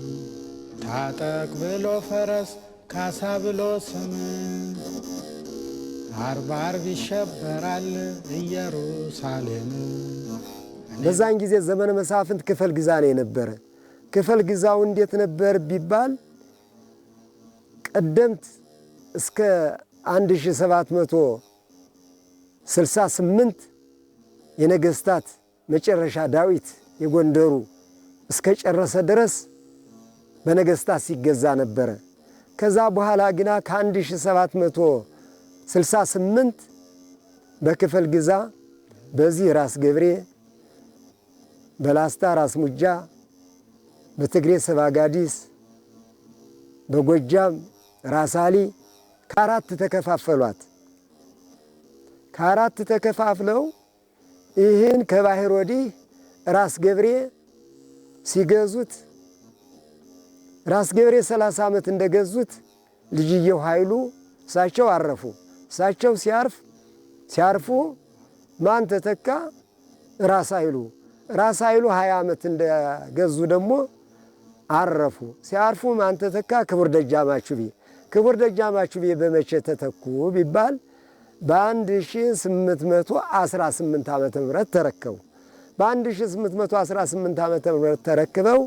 ታጠቅ ብሎ ፈረስ ካሳ ብሎ ስም አርብ አርብ ይሸበራል ኢየሩሳሌም። በዛን ጊዜ ዘመነ መሳፍንት ክፍል ግዛ ነው የነበረ። ክፍል ግዛው እንዴት ነበር ቢባል ቀደምት እስከ 1768 የነገስታት መጨረሻ ዳዊት የጎንደሩ እስከ ጨረሰ ድረስ በነገስታት ሲገዛ ነበረ። ከዛ በኋላ ግና ከ1768 በክፍል ግዛ በዚህ ራስ ገብሬ፣ በላስታ ራስ ሙጃ፣ በትግሬ ሰባጋዲስ፣ በጎጃም ራስ አሊ ከአራት ተከፋፈሏት። ከአራት ተከፋፍለው ይህን ከባህር ወዲህ ራስ ገብሬ ሲገዙት ራስ ገብሬ 30 ዓመት እንደገዙት ልጅየው ኃይሉ እሳቸው አረፉ። እሳቸው ሲያርፉ ማን ተተካ? ራስ ኃይሉ። ራስ ኃይሉ 20 ዓመት እንደገዙ ደግሞ አረፉ። ሲያርፉ ማን ተተካ? ክቡር ደጃማቹቤ። ክቡር ደጃማቹቤ በመቼ ተተኩ ቢባል በ1818 ዓመተ ምህረት ተረከቡ። በ1818 ዓመተ ምህረት ተረክበው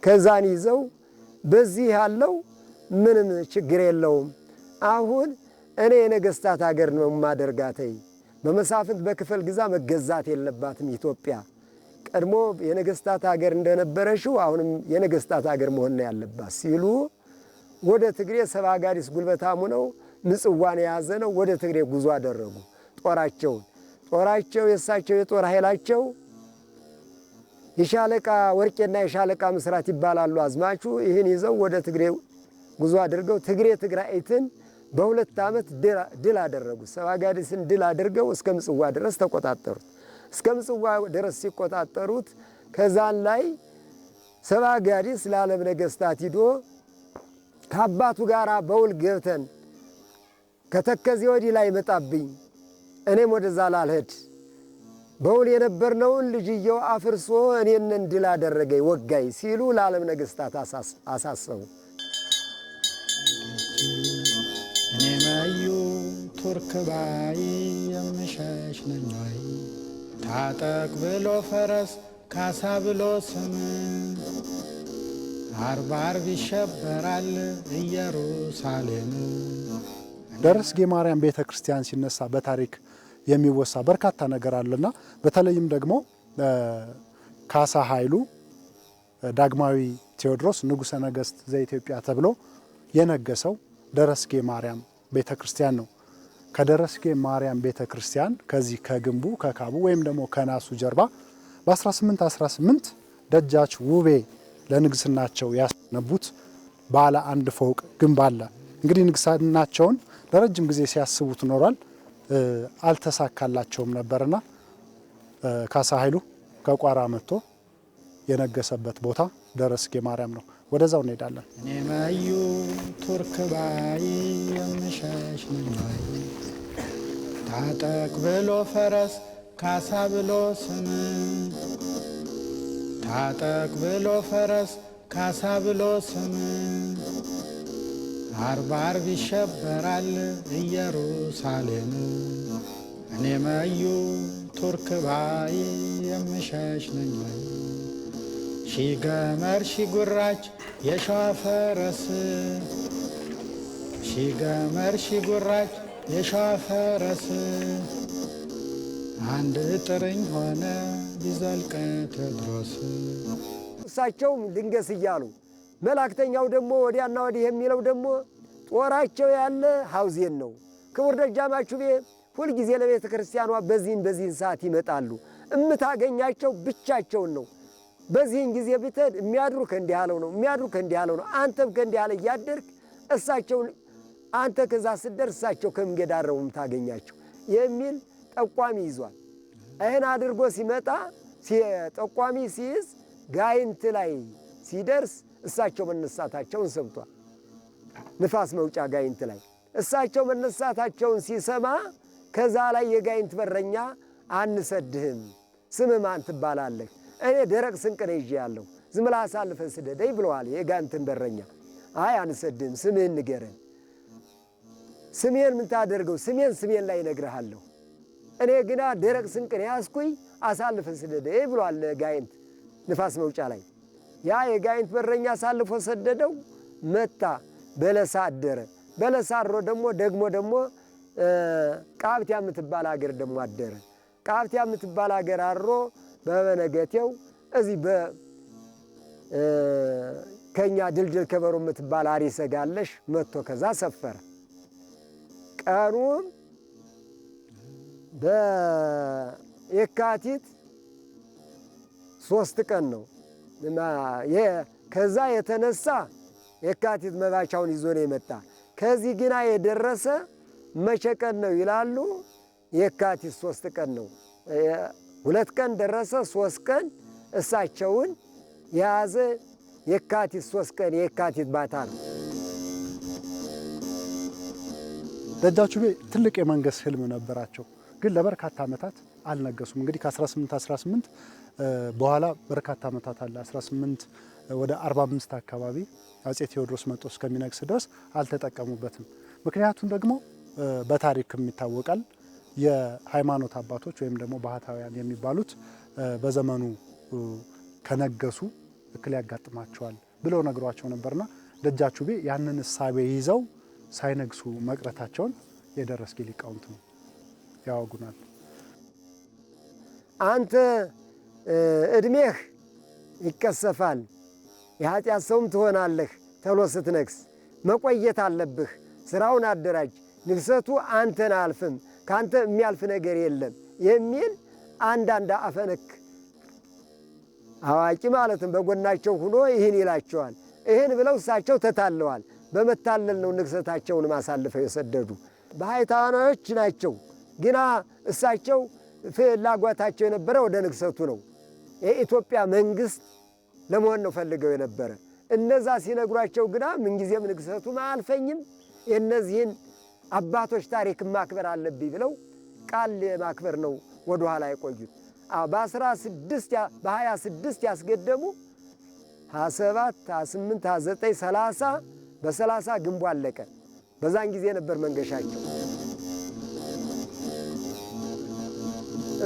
ከዛን ይዘው በዚህ ያለው ምንም ችግር የለውም፣ አሁን እኔ የነገስታት ሀገር ነው ማደርጋተይ፣ በመሳፍንት በክፍል ግዛ መገዛት የለባትም ኢትዮጵያ። ቀድሞ የነገስታት ሀገር እንደነበረሽው አሁንም የነገስታት ሀገር መሆን ያለባት ሲሉ ወደ ትግሬ ሰባጋዲስ ጉልበታሙ ነው ምጽዋን የያዘ ነው። ወደ ትግሬ ጉዞ አደረጉ። ጦራቸው የእሳቸው የጦር ኃይላቸው የሻለቃ ወርቄና የሻለቃ ምስራት ይባላሉ አዝማቹ። ይህን ይዘው ወደ ትግሬ ጉዞ አድርገው ትግሬ ትግራይትን በ2 ዓመት ድል አደረጉ። ሰባጋዲስን ድል አድርገው እስከ ምጽዋ ድረስ ተቆጣጠሩት። እስከ ምጽዋ ድረስ ሲቆጣጠሩት ከዛን ላይ ሰባጋዲስ ለዓለም ነገስታት ሂዶ ከአባቱ ጋር በውል ገብተን ከተከዜ ወዲህ ላይ መጣብኝ፣ እኔም ወደዛ ላልሄድ በውል የነበርነውን ልጅየው አፍርሶ እኔን ድል አደረገኝ ወጋይ ሲሉ ለዓለም ነገስታት አሳሰቡ። እኔ መዩ ቱርክ ባይ የምሸሽ ነኝ ወይ ታጠቅ ብሎ ፈረስ ካሳ ብሎ ስም አርብ አርብ ይሸበራል ኢየሩሳሌም። ደረስጌ ማርያም ቤተ ክርስቲያን ሲነሳ በታሪክ የሚወሳ በርካታ ነገር አለና በተለይም ደግሞ ካሳ ኃይሉ ዳግማዊ ቴዎድሮስ ንጉሠ ነገሥት ዘኢትዮጵያ ተብሎ የነገሰው ደረስጌ ማርያም ቤተ ክርስቲያን ነው። ከደረስጌ ማርያም ቤተ ክርስቲያን ከዚህ ከግንቡ ከካቡ ወይም ደግሞ ከናሱ ጀርባ በ1818 ደጃች ውቤ ለንግስናቸው ያስነቡት ባለ 1 ፎቅ ግንብ አለ። እንግዲህ ንግስናቸውን ለረጅም ጊዜ ሲያስቡት ኖሯል። አልተሳካላቸውም ነበርና ካሳ ኃይሉ ከቋራ መጥቶ የነገሰበት ቦታ ደረስጌ ማርያም ነው። ወደዛው እንሄዳለን። እኔ መዩ ቱርክ ባይ የምሸሽ ነኝ ወይ ታጠቅ ብሎ ፈረስ ካሳ ብሎ ስም ታጠቅ ብሎ ፈረስ ካሳ ብሎ ስም አርብ አርብ ይሸበራል ኢየሩሳሌም። እኔ መዩ ቱርክ ባይ የምሸሽ ነኝ ወይ ሺ ገመድ ሺ ጉራች የሸዋ ፈረስ ሺ ገመድ ሺ ጉራች የሸዋ ፈረስ አንድ ጥርኝ ሆነ ቢዘልቅ ቴዎድሮስ። እሳቸውም ድንገስ እያሉ መላእክተኛው ደግሞ ወዲያና ወዲህ የሚለው ደግሞ ጦራቸው ያለ ሐውዜን ነው። ክቡር ደጃማቹቤ ሁልጊዜ ለቤተ ክርስቲያኗ በዚህን ሰዓት ይመጣሉ። እምታገኛቸው ብቻቸውን ነው። በዚህን ጊዜ ብትሄድ የሚያድሩ ከእንዲህ ያለው ነው፣ የሚያድሩ ከእንዲህ ያለው ነው። አንተም ከእንዲህ ያለ እያደርክ እሳቸውን አንተ ከዛ ስትደርስ እሳቸው ከመንገድ አረው የምታገኛቸው የሚል ጠቋሚ ይዟል። ይህን አድርጎ ሲመጣ ጠቋሚ ሲይዝ ጋይንት ላይ ሲደርስ እሳቸው መነሳታቸውን ሰምቷል። ንፋስ መውጫ ጋይንት ላይ እሳቸው መነሳታቸውን ሲሰማ ከዛ ላይ የጋይንት በረኛ አንሰድህም፣ ስምህ ማን ትባላለህ? እኔ ደረቅ ስንቅ ነው ይዤ ያለሁ፣ ዝም ብለህ አሳልፈን ስደደኝ ብለዋል የጋንንትን በረኛ። አይ አንሰድህም፣ ስምህን ንገረን። ስሜን ምን ታደርገው? ስሜን ላይ እነግርሃለሁ። እኔ ግና ደረቅ ስንቅ ነው ያዝኩኝ፣ አሳልፈን ስደደኝ ብለዋል ጋይንት ንፋስ መውጫ ላይ። ያ የጋይንት በረኛ አሳልፎ ሰደደው። መጣ በለሳ አደረ። በለሳ አድሮ ደግሞ ቃብቲያ የምትባል ሀገር ደግሞ አደረ። ቃብቲያ የምትባል ሀገር አድሮ በበነገቴው እዚህ ከኛ ድልድል ከበሮ የምትባል አሪሰ ጋለሽ መጥቶ ከዛ ሰፈረ። ቀኑም በየካቲት 3 ቀን ነው። ከዛ የተነሳ የካቲት መባቻውን ይዞ ነው የመጣ። ከዚህ ግና የደረሰ መቼ ቀን ነው ይላሉ? የካቲት 3 ቀን ነው። 2 ቀን ደረሰ፣ 3 ቀን እሳቸውን የያዘ የካቲት 3 ቀን የካቲት ባታ ነው። ደጃቹቤ ትልቅ የመንገስ ህልም ነበራቸው፣ ግን ለበርካታ ዓመታት አልነገሱም። እንግዲህ ከ1818 በኋላ በርካታ ዓመታት አለ 18 ወደ 45 አካባቢ አጼ ቴዎድሮስ መጥቶ እስከሚነግስ ድረስ አልተጠቀሙበትም። ምክንያቱም ደግሞ በታሪክም ይታወቃል። የሃይማኖት አባቶች ወይም ደግሞ ባህታውያን የሚባሉት በዘመኑ ከነገሱ እክል ያጋጥማቸዋል ብለው ነግሯቸው ነበርና ደጃቹቤ ያንን እሳቤ ይዘው ሳይነግሱ መቅረታቸውን የደረስጌ ሊቃውንት ነው ያወጉናል። አንተ እድሜህ ይቀሰፋል፣ የኃጢአት ሰውም ትሆናለህ። ተሎ ስትነግስ መቆየት አለብህ። ስራውን አደራጅ። ንግሰቱ አንተን አልፍም፣ ካንተ የሚያልፍ ነገር የለም የሚል አንዳንድ አፈነክ አዋቂ ማለትም በጎናቸው ሆኖ ይህን ይላቸዋል። ይህን ብለው እሳቸው ተታለዋል። በመታለል ነው ንግሰታቸውን ማሳልፈው የሰደዱ ባህታውያኖች ናቸው። ግና እሳቸው ፍላጎታቸው የነበረ ወደ ንግሰቱ ነው። የኢትዮጵያ መንግስት ለመሆን ነው ፈልገው የነበረ። እነዛ ሲነግሯቸው ግና ምንጊዜም ንግሰቱ አልፈኝም፣ የእነዚህን አባቶች ታሪክ ማክበር አለብኝ ብለው ቃል ማክበር ነው ወደ ኋላ የቆዩት። በ26 ያስገደሙ 27 28 29 30 በ30 ግንቡ አለቀ። በዛን ጊዜ ነበር መንገሻቸው።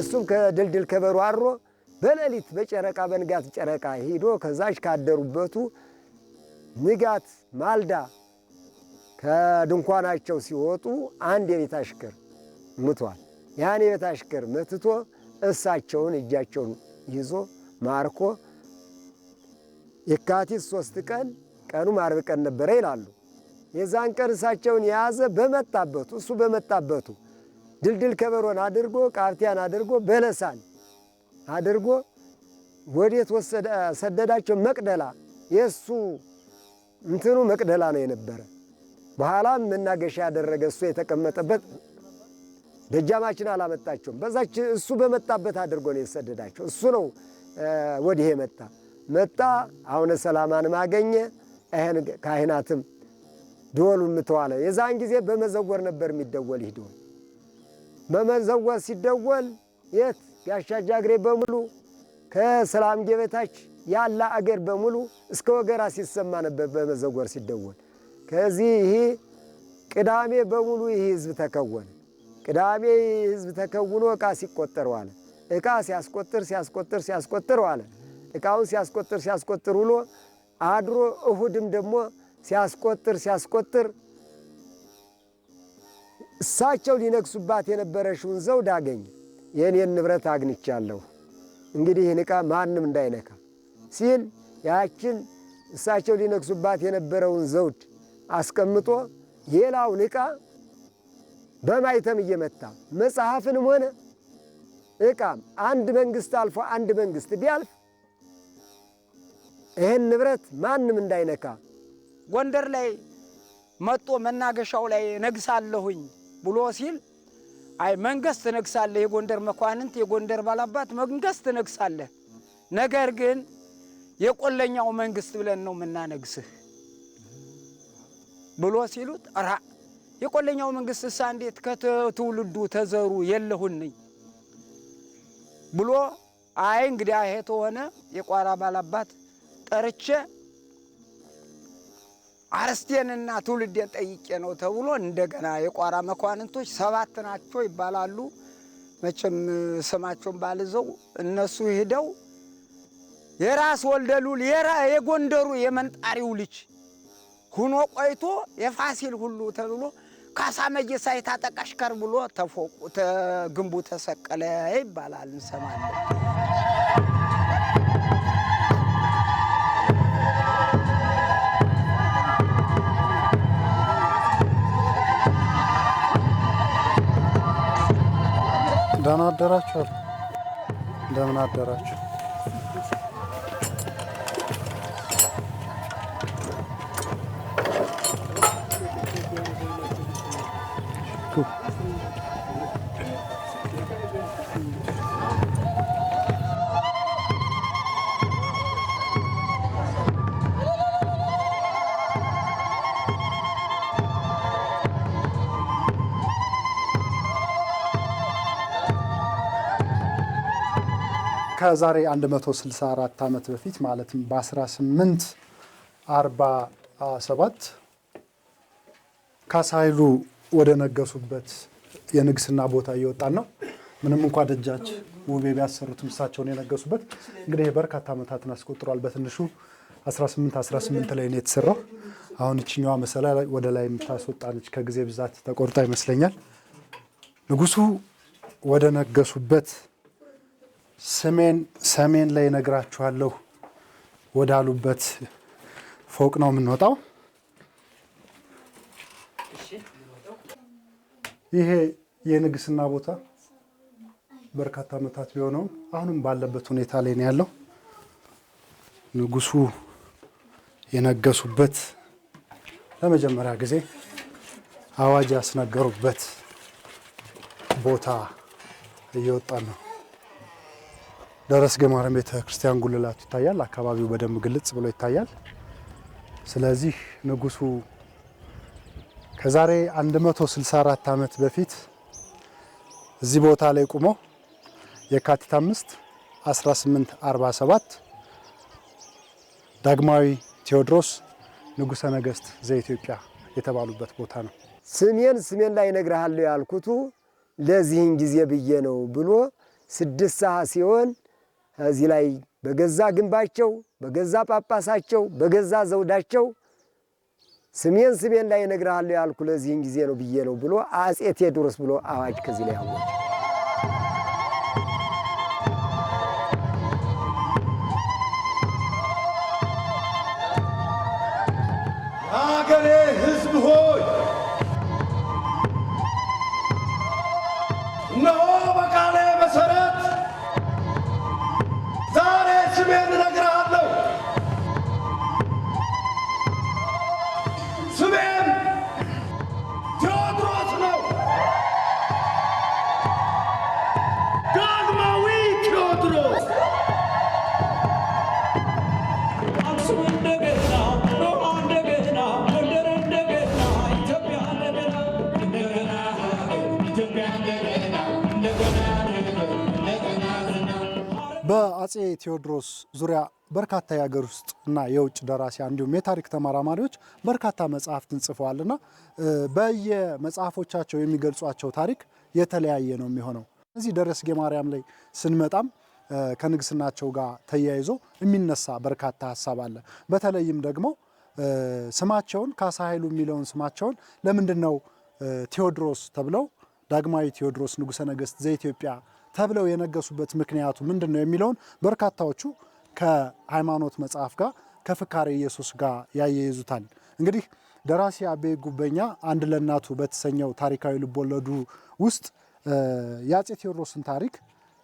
እሱም ከድልድል ከበሮ አድሮ በሌሊት በጨረቃ በንጋት ጨረቃ ሂዶ ከዛች ካደሩበቱ ንጋት ማልዳ ከድንኳናቸው ሲወጡ አንድ የቤት አሽከር ሙቷል። ያን የቤት አሽከር መትቶ እሳቸውን እጃቸውን ይዞ ማርኮ የካቲት 3 ቀን ቀኑ ዓርብ ቀን ነበረ ይላሉ። የዛን ቀን እሳቸውን የያዘ በመጣበቱ እሱ በመጣበቱ ድልድል ከበሮን አድርጎ ቃብቲያን አድርጎ በለሳን አድርጎ ወዴት ሰደዳቸው? መቅደላ። የእሱ እንትኑ መቅደላ ነው የነበረ። በኋላም መናገሻ ያደረገ እሱ የተቀመጠበት ደጃማችን አላመጣቸውም። በዛች እሱ በመጣበት አድርጎ ነው የሰደዳቸው። እሱ ነው ወዲህ መጣ። አሁነ ሰላማንም አገኘ። ይሄን ካህናትም ደወሉን ምተዋለ። የዛን ጊዜ በመዘወር ነበር የሚደወል። ይህ ደወል በመዘወር ሲደወል የት ጋሻ ጃግሬ በሙሉ ከሰላም ገበታች ያለ አገር በሙሉ እስከ ወገራ ሲሰማ ነበር በመዘወር ሲደወል። ከዚህ ይሄ ቅዳሜ በሙሉ ይህ ህዝብ ተከወነ። ቅዳሜ ህዝብ ተከውኖ ዕቃ ሲቆጠር ዋለ። ዕቃ ሲያስቆጥር ዋለ። ዕቃውን ሲያስቆጥር ውሎ አድሮ እሁድም ደግሞ ሲያስቆጥር እሳቸው ሊነግሱባት የነበረሽውን ዘውድ አገኘ። የእኔን ንብረት አግኝቻለሁ፣ እንግዲህ ይህን ዕቃ ማንም እንዳይነካ ሲል ያችን እሳቸው ሊነግሱባት የነበረውን ዘውድ አስቀምጦ ሌላውን ዕቃ በማይተም እየመታ መጽሐፍንም ሆነ ዕቃም አንድ መንግስት አልፎ አንድ መንግስት ቢያልፍ ይህን ንብረት ማንም እንዳይነካ ጎንደር ላይ መጦ መናገሻው ላይ ነግሳለሁኝ ብሎ ሲል አይ መንግስት ነግሳለህ፣ የጎንደር መኳንንት የጎንደር ባላባት መንግስት ነግሳለህ፣ ነገር ግን የቆለኛው መንግስት ብለን ነው ምናነግስህ ብሎ ሲሉት አራ የቆለኛው መንግስት እሳ እንዴት ከትውልዱ ተዘሩ የለሁንኝ ብሎ አይ እንግዲህ ይሄ ተሆነ የቋራ ባላባት ጠርቼ አርስቴንና ትውልዴን ጠይቄ ነው ተብሎ እንደገና የቋራ መኳንንቶች 7 ናቸው ይባላሉ። መቼም ስማቸውን ባልዘው እነሱ ሄደው የራስ ወልደሉል የጎንደሩ የመንጣሪው ልጅ ሁኖ ቆይቶ የፋሲል ሁሉ ተብሎ ካሳ መየሳ የታጠቀ አሽከር ብሎ ተፎቁ ተግንቡ ተሰቀለ ይባላል እንሰማለን። ደህና አደራችሁ። እንደምን አደራችሁ? ከዛሬ 164 ዓመት በፊት ማለትም በ1847 ካሳ ኃይሉ ወደ ነገሱበት የንግስና ቦታ እየወጣን ነው። ምንም እንኳን ደጃች ውቤ ቢያሰሩት እሳቸውን የነገሱበት እንግዲህ በርካታ ዓመታትን አስቆጥሯል። በትንሹ 18 ላይ ነው የተሰራው። አሁን እችኛዋ መሰላል ወደ ላይ የምታስወጣለች ከጊዜ ብዛት ተቆርጣ ይመስለኛል። ንጉሱ ወደ ነገሱበት ሰሜን ላይ ነግራችኋለሁ ወዳሉበት ፎቅ ነው የምንወጣው። ይሄ የንግስና ቦታ በርካታ ዓመታት ቢሆነው አሁንም ባለበት ሁኔታ ላይ ነው ያለው። ንጉሱ የነገሱበት ለመጀመሪያ ጊዜ አዋጅ ያስነገሩበት ቦታ እየወጣን ነው። ደረስጌ ማርያም ቤተ ክርስቲያን ጉልላቱ ይታያል። አካባቢው በደንብ ግልጽ ብሎ ይታያል። ስለዚህ ንጉሱ ከዛሬ 164 ዓመት በፊት እዚህ ቦታ ላይ ቆመው የካቲት 5 1847 ዳግማዊ ቴዎድሮስ ንጉሠ ነገሥት ዘኢትዮጵያ የተባሉበት ቦታ ነው። ስሜን ላይ እነግርሃለሁ ያልኩቱ ለዚህን ጊዜ ብዬ ነው ብሎ 6 ሰዓት ሲሆን እዚህ ላይ በገዛ ግንባቸው በገዛ ጳጳሳቸው በገዛ ዘውዳቸው ስሜን ላይ እነግርሃለሁ ያልኩ ለዚህን ጊዜ ነው ብዬ ነው ብሎ አጼ ቴዎድሮስ ብሎ አዋጅ ከዚህ ላይ አወጀ። አገሬ ሕዝብ ሆይ እነሆ በቃሌ መሰረት ዛሬ ስሜን እነግርሃለሁ። ስሜን ቴዎድሮስ ነው። ዳግማዊ ቴዎድሮስ። አክሱም እንደገና፣ ሮማ እንደገና፣ ጎንደር እንደገና፣ ኢትዮጵያ እንደገና፣ እንደገና ኢትዮጵያ እንደገና፣ እንደገና በአጼ ቴዎድሮስ ዙሪያ በርካታ የሀገር ውስጥ እና የውጭ ደራሲያን እንዲሁም የታሪክ ተመራማሪዎች በርካታ መጽሐፍትን ጽፈዋልና በየመጽሐፎቻቸው የሚገልጿቸው ታሪክ የተለያየ ነው የሚሆነው። እዚህ ደረስጌ ማርያም ላይ ስንመጣም ከንግስናቸው ጋር ተያይዞ የሚነሳ በርካታ ሀሳብ አለ። በተለይም ደግሞ ስማቸውን ካሳ ኃይሉ የሚለውን ስማቸውን ለምንድን ነው ቴዎድሮስ ተብለው ዳግማዊ ቴዎድሮስ ንጉሠ ነገሥት ዘኢትዮጵያ ተብለው የነገሱበት ምክንያቱ ምንድን ነው የሚለውን በርካታዎቹ ከሃይማኖት መጽሐፍ ጋር ከፍካሬ ኢየሱስ ጋር ያያይዙታል። እንግዲህ ደራሲ አቤ ጉበኛ አንድ ለእናቱ በተሰኘው ታሪካዊ ልቦለዱ ውስጥ የአጼ ቴዎድሮስን ታሪክ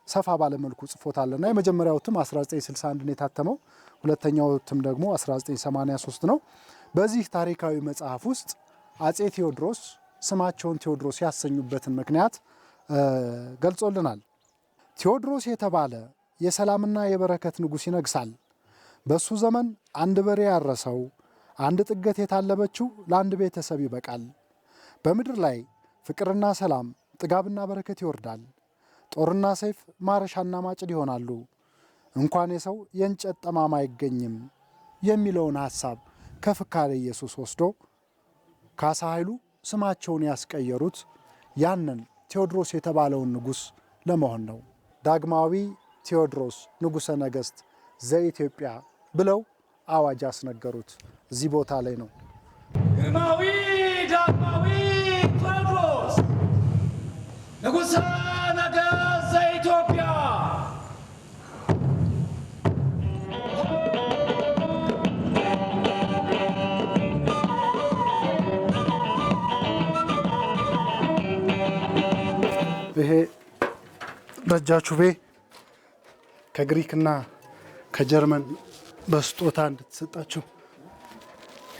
ሰፋ ባለመልኩ ጽፎታልና የመጀመሪያው እትም 1961 ነው የታተመው። ሁለተኛው እትም ደግሞ 1983 ነው። በዚህ ታሪካዊ መጽሐፍ ውስጥ አጼ ቴዎድሮስ ስማቸውን ቴዎድሮስ ያሰኙበትን ምክንያት ገልጾልናል። ቴዎድሮስ የተባለ የሰላምና የበረከት ንጉሥ ይነግሳል። በሱ ዘመን አንድ በሬ ያረሰው አንድ ጥገት የታለበችው ለአንድ ቤተሰብ ይበቃል። በምድር ላይ ፍቅርና ሰላም ጥጋብና በረከት ይወርዳል። ጦርና ሰይፍ ማረሻና ማጭድ ይሆናሉ። እንኳን የሰው የእንጨት ጠማማ አይገኝም የሚለውን ሐሳብ ከፍካሬ ኢየሱስ ወስዶ ካሳ ኃይሉ ስማቸውን ያስቀየሩት ያንን ቴዎድሮስ የተባለውን ንጉሥ ለመሆን ነው። ዳግማዊ ቴዎድሮስ ንጉሠ ነገሥት ዘኢትዮጵያ ብለው አዋጅ ያስነገሩት እዚህ ቦታ ላይ ነው። ግርማዊ ዳግማዊ ቴዎድሮስ ንጉሠ ነገሥት ዘኢትዮጵያ ይሄ ደጃቹቤ ከግሪክና ከጀርመን በስጦታ እንድትሰጣቸው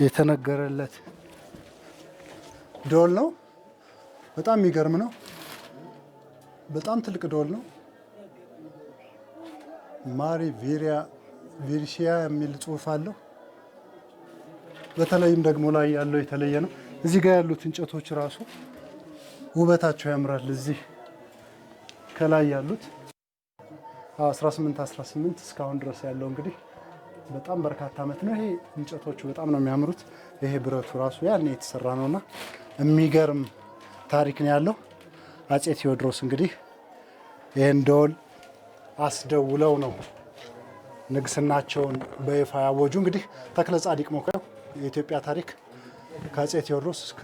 የተነገረለት ደወል ነው። በጣም የሚገርም ነው። በጣም ትልቅ ደወል ነው። ማሪ ቪሪሲያ የሚል ጽሑፍ አለው። በተለይም ደግሞ ላይ ያለው የተለየ ነው። እዚህ ጋር ያሉት እንጨቶች ራሱ ውበታቸው ያምራል። እዚህ ከላይ ያሉት 1818 እስካሁን ድረስ ያለው እንግዲህ በጣም በርካታ ዓመት ነው። ይሄ እንጨቶቹ በጣም ነው የሚያምሩት። ይሄ ብረቱ ራሱ ያኔ የተሰራ ነውና የሚገርም ታሪክ ነው ያለው። አፄ ቴዎድሮስ እንግዲህ ይህን ደወል አስደውለው ነው ንግስናቸውን በይፋ ያወጁ። እንግዲህ ተክለ ጻዲቅ መኩሪያው የኢትዮጵያ ታሪክ ከአፄ ቴዎድሮስ እስከ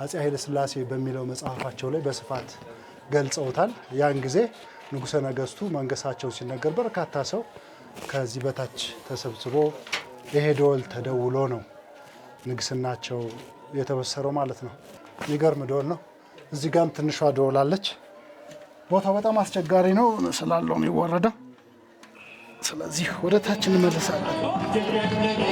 አፄ ኃይለ ሥላሴ በሚለው መጽሐፋቸው ላይ በስፋት ገልጸውታል። ያን ጊዜ ንጉሠ ነገሥቱ መንገሳቸው ሲነገር በርካታ ሰው ከዚህ በታች ተሰብስቦ ይሄ ደወል ተደውሎ ነው ንግስናቸው የተበሰረው ማለት ነው። የሚገርም ደወል ነው። እዚህ ጋርም ትንሿ ደወል አለች። ቦታው በጣም አስቸጋሪ ነው ስላለው የሚወረደው። ስለዚህ ወደ ታች እንመለሳለን።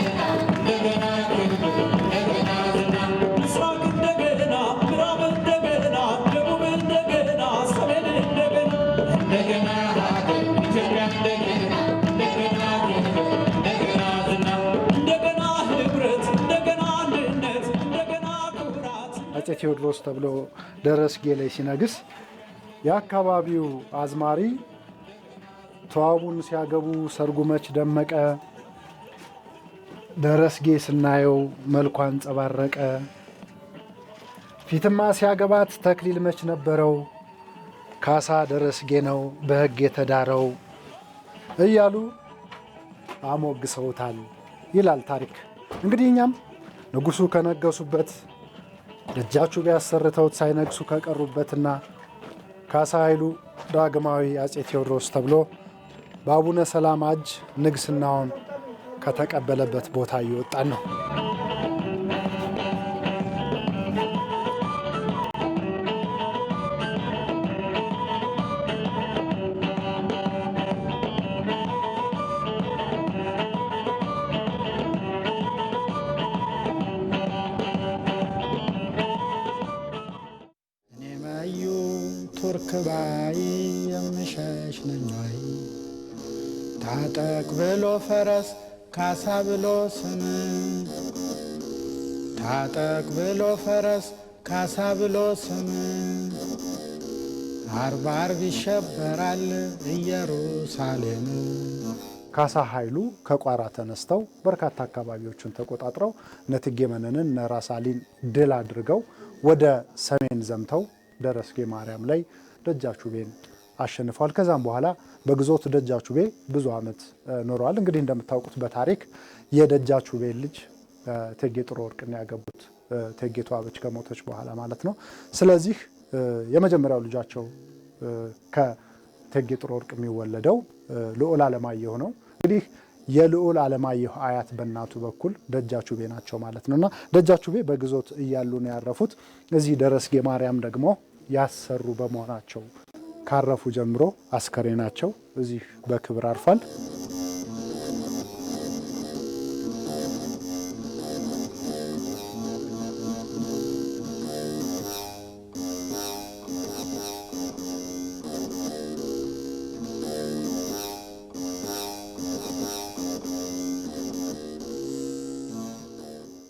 አፄ ቴዎድሮስ ተብሎ ደረስጌ ላይ ሲነግስ የአካባቢው አዝማሪ ተዋቡን ሲያገቡ ሰርጉ መች ደመቀ፣ ደረስጌ ስናየው መልኳ አንጸባረቀ፣ ፊትማ ሲያገባት ተክሊል መች ነበረው፣ ካሳ ደረስጌ ነው በሕግ የተዳረው እያሉ አሞግሰውታል ይላል ታሪክ። እንግዲህ እኛም ንጉሱ ከነገሱበት ደጃቹቤ ያሰርተውት ሳይነግሱ ከቀሩበትና ካሳ ኃይሉ ዳግማዊ አፄ ቴዎድሮስ ተብሎ በአቡነ ሰላማ እጅ ንግስናውን ከተቀበለበት ቦታ እየወጣን ነው። ቱርክ ባይ የምሸሽ ነኝ ወይ ታጠቅ ብሎ ፈረስ ካሳ ብሎ ስም ታጠቅ ብሎ ፈረስ ካሳ ብሎ ስም አርብ አርብ ይሸበራል ኢየሩሳሌም። ካሳ ኃይሉ ከቋራ ተነስተው በርካታ አካባቢዎችን ተቆጣጥረው እነ እቴጌ መነንን እነ ራስ አሊን ድል አድርገው ወደ ሰሜን ዘምተው ደረስጌ ማርያም ላይ ደጃቹቤን አሸንፈዋል። ከዛም በኋላ በግዞት ደጃቹቤ ብዙ ዓመት ኖረዋል። እንግዲህ እንደምታውቁት በታሪክ የደጃቹቤ ልጅ እቴጌ ጥሩ ወርቅን ያገቡት እቴጌ ተዋበች ከሞተች በኋላ ማለት ነው። ስለዚህ የመጀመሪያው ልጃቸው ከእቴጌ ጥሩ ወርቅ የሚወለደው ልዑል አለማየሁ ነው። እንግዲህ የልዑል አለማየሁ አያት በእናቱ በኩል ደጃቹቤ ናቸው ማለት ነውና ደጃቹቤ በግዞት እያሉ ነው ያረፉት። እዚህ ደረስጌ ማርያም ደግሞ ያሰሩ በመሆናቸው ካረፉ ጀምሮ አስከሬናቸው እዚህ በክብር አርፏል።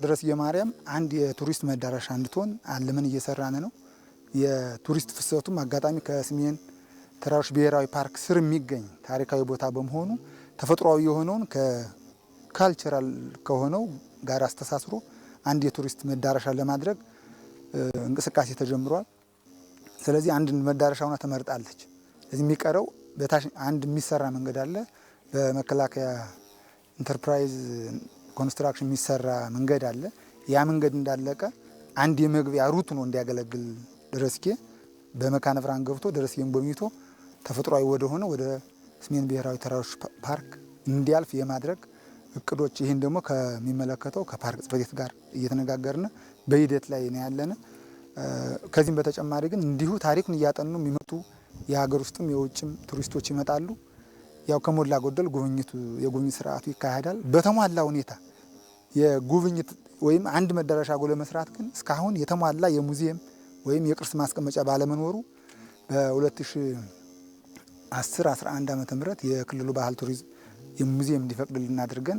ደረስጌ ማርያም አንድ የቱሪስት መዳረሻ እንድትሆን አልመን እየሰራን ነው። የቱሪስት ፍሰቱም አጋጣሚ ከሰሜን ተራሮች ብሔራዊ ፓርክ ስር የሚገኝ ታሪካዊ ቦታ በመሆኑ ተፈጥሯዊ የሆነውን ከካልቸራል ከሆነው ጋር አስተሳስሮ አንድ የቱሪስት መዳረሻ ለማድረግ እንቅስቃሴ ተጀምሯል። ስለዚህ አንድ መዳረሻ ሆና ተመርጣለች። ስለዚህ የሚቀረው በታች አንድ የሚሰራ መንገድ አለ። በመከላከያ ኢንተርፕራይዝ ኮንስትራክሽን የሚሰራ መንገድ አለ። ያ መንገድ እንዳለቀ አንድ የመግቢያ ሩት ነው እንዲያገለግል ደረስጌ በመካነ ብርሃን ገብቶ ደረስጌን ጎብኝቶ ተፈጥሯዊ ወደ ሆነ ወደ ሰሜን ብሔራዊ ተራሮች ፓርክ እንዲያልፍ የማድረግ እቅዶች ይህን ደግሞ ከሚመለከተው ከፓርክ ጽሕፈት ቤት ጋር እየተነጋገርን በሂደት ላይ ነው ያለን። ከዚህም በተጨማሪ ግን እንዲሁ ታሪኩን እያጠኑ የሚመጡ የሀገር ውስጥም የውጭም ቱሪስቶች ይመጣሉ። ያው ከሞላ ጎደል የጉብኝት ስርዓቱ ይካሄዳል በተሟላ ሁኔታ። የጉብኝት ወይም አንድ መዳረሻ ጎለ መስራት ግን እስካሁን የተሟላ የሙዚየም ወይም የቅርስ ማስቀመጫ ባለመኖሩ በ2010-11 ዓመተ ምህረት የክልሉ ባህል ቱሪዝም የሙዚየም እንዲፈቅድልን አድርገን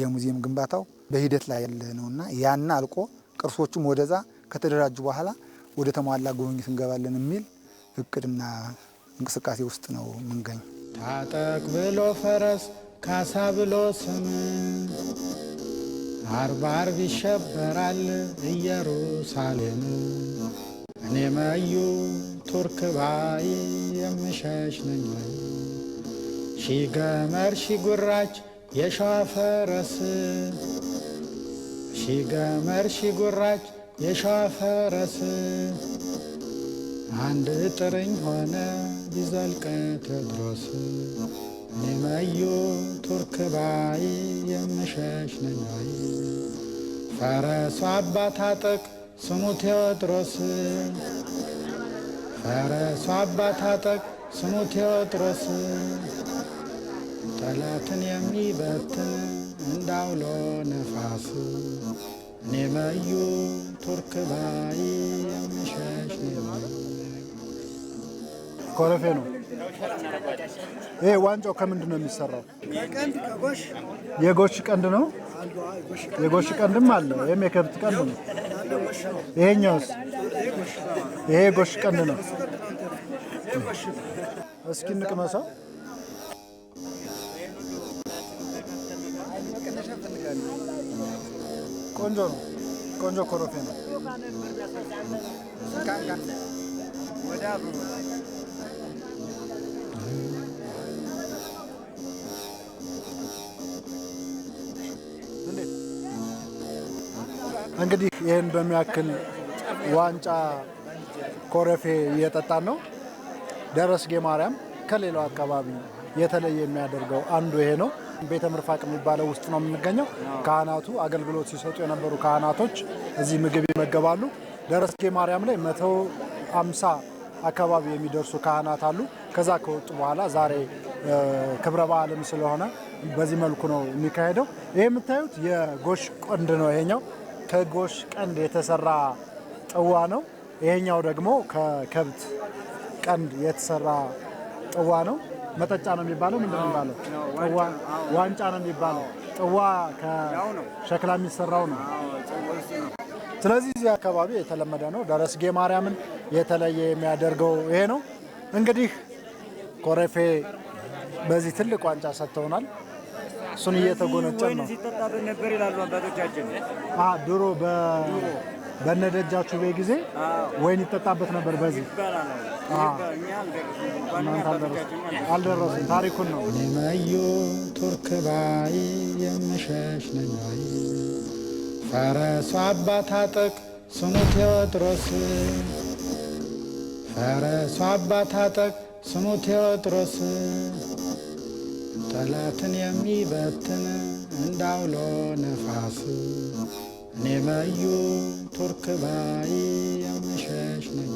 የሙዚየም ግንባታው በሂደት ላይ ያለ ነውና ያን አልቆ ቅርሶቹም ወደዛ ከተደራጁ በኋላ ወደ ተሟላ ጉብኝት እንገባለን የሚል እቅድና እንቅስቃሴ ውስጥ ነው የምንገኝ። ታጠቅ ብሎ ፈረስ ካሳ ብሎ ስም አርብ አርብ ይሸበራል ኢየሩሳሌም። እኔ መዩ ቱርክ ባይ የምሸሽ ነኝ። ሺ ገመር ሺ ጉራች የሸዋ ፈረስ ሺ ገመር ሺ ጉራች የሸዋ ፈረስ አንድ ጥርኝ ሆነ ቢዘልቅ ቴዎድሮስ። እኔ መዩ ቱርክ ባይ የምሸሽ ነኝ። ፈረሱ አባ ታጠቅ ስሙ ቴዎድሮስ ፈረሱ አባ ታጠቅ ስሙ ቴዎድሮስ ጠላትን የሚበትን እንዳውሎ ነፋስ። እኔ መዩ ቱርክ ባይ የምሸሽ ነኝ። ኮረፌ ነው። ይሄ ዋንጫው ከምንድን ነው የሚሰራው? ከቀንድ ከጎሽ የጎሽ ቀንድ ነው። የጎሽ ቀንድም አለ። ይሄም የከብት ቀንድ ነው። ይሄኛውስ? ይሄ የጎሽ ቀንድ ነው። እስኪ እንቅመሰው። ቆንጆ ነው። ቆንጆ ኮረፌ ነው። እንግዲህ ይህን በሚያክል ዋንጫ ኮረፌ እየጠጣን ነው። ደረስጌ ማርያም ከሌላው አካባቢ የተለየ የሚያደርገው አንዱ ይሄ ነው። ቤተ ምርፋቅ የሚባለው ውስጥ ነው የምንገኘው። ካህናቱ አገልግሎት ሲሰጡ የነበሩ ካህናቶች እዚህ ምግብ ይመገባሉ። ደረስጌ ማርያም ላይ 150 አካባቢ የሚደርሱ ካህናት አሉ። ከዛ ከወጡ በኋላ ዛሬ ክብረ በዓልም ስለሆነ በዚህ መልኩ ነው የሚካሄደው። ይሄ የምታዩት የጎሽ ቀንድ ነው። ይሄኛው ከጎሽ ቀንድ የተሰራ ጥዋ ነው። ይሄኛው ደግሞ ከከብት ቀንድ የተሰራ ጥዋ ነው። መጠጫ ነው የሚባለው። ምንድን ነው የሚባለው? ጥዋ ዋንጫ ነው የሚባለው። ጥዋ ከሸክላ የሚሰራው ነው። ስለዚህ እዚህ አካባቢ የተለመደ ነው። ደረስጌ ማርያምን የተለየ የሚያደርገው ይሄ ነው። እንግዲህ ኮረፌ በዚህ ትልቅ ዋንጫ ሰጥተውናል። እሱን እየተጎነጨን ነው። ሲጠጣበት ነበር ይላሉ አባቶቻችን። ድሮ በነደጃችሁ ቤ ጊዜ ወይን ይጠጣበት ነበር። በዚህ አልደረሱም። ታሪኩን ነው። እኔ መዩ ቱርክ ባይ የምሸሽ ነኝ። ፈረሱ አባ ታጠቅ ስሙ ቴዎድሮስ ፈረሱ አባ ታጠቅ ስሙ ቴዎድሮስ ጠላትን የሚበትን እንዳውሎ ነፋስ። እኔ መዩ ቱርክ ባይ የምሸሽ ነኝ።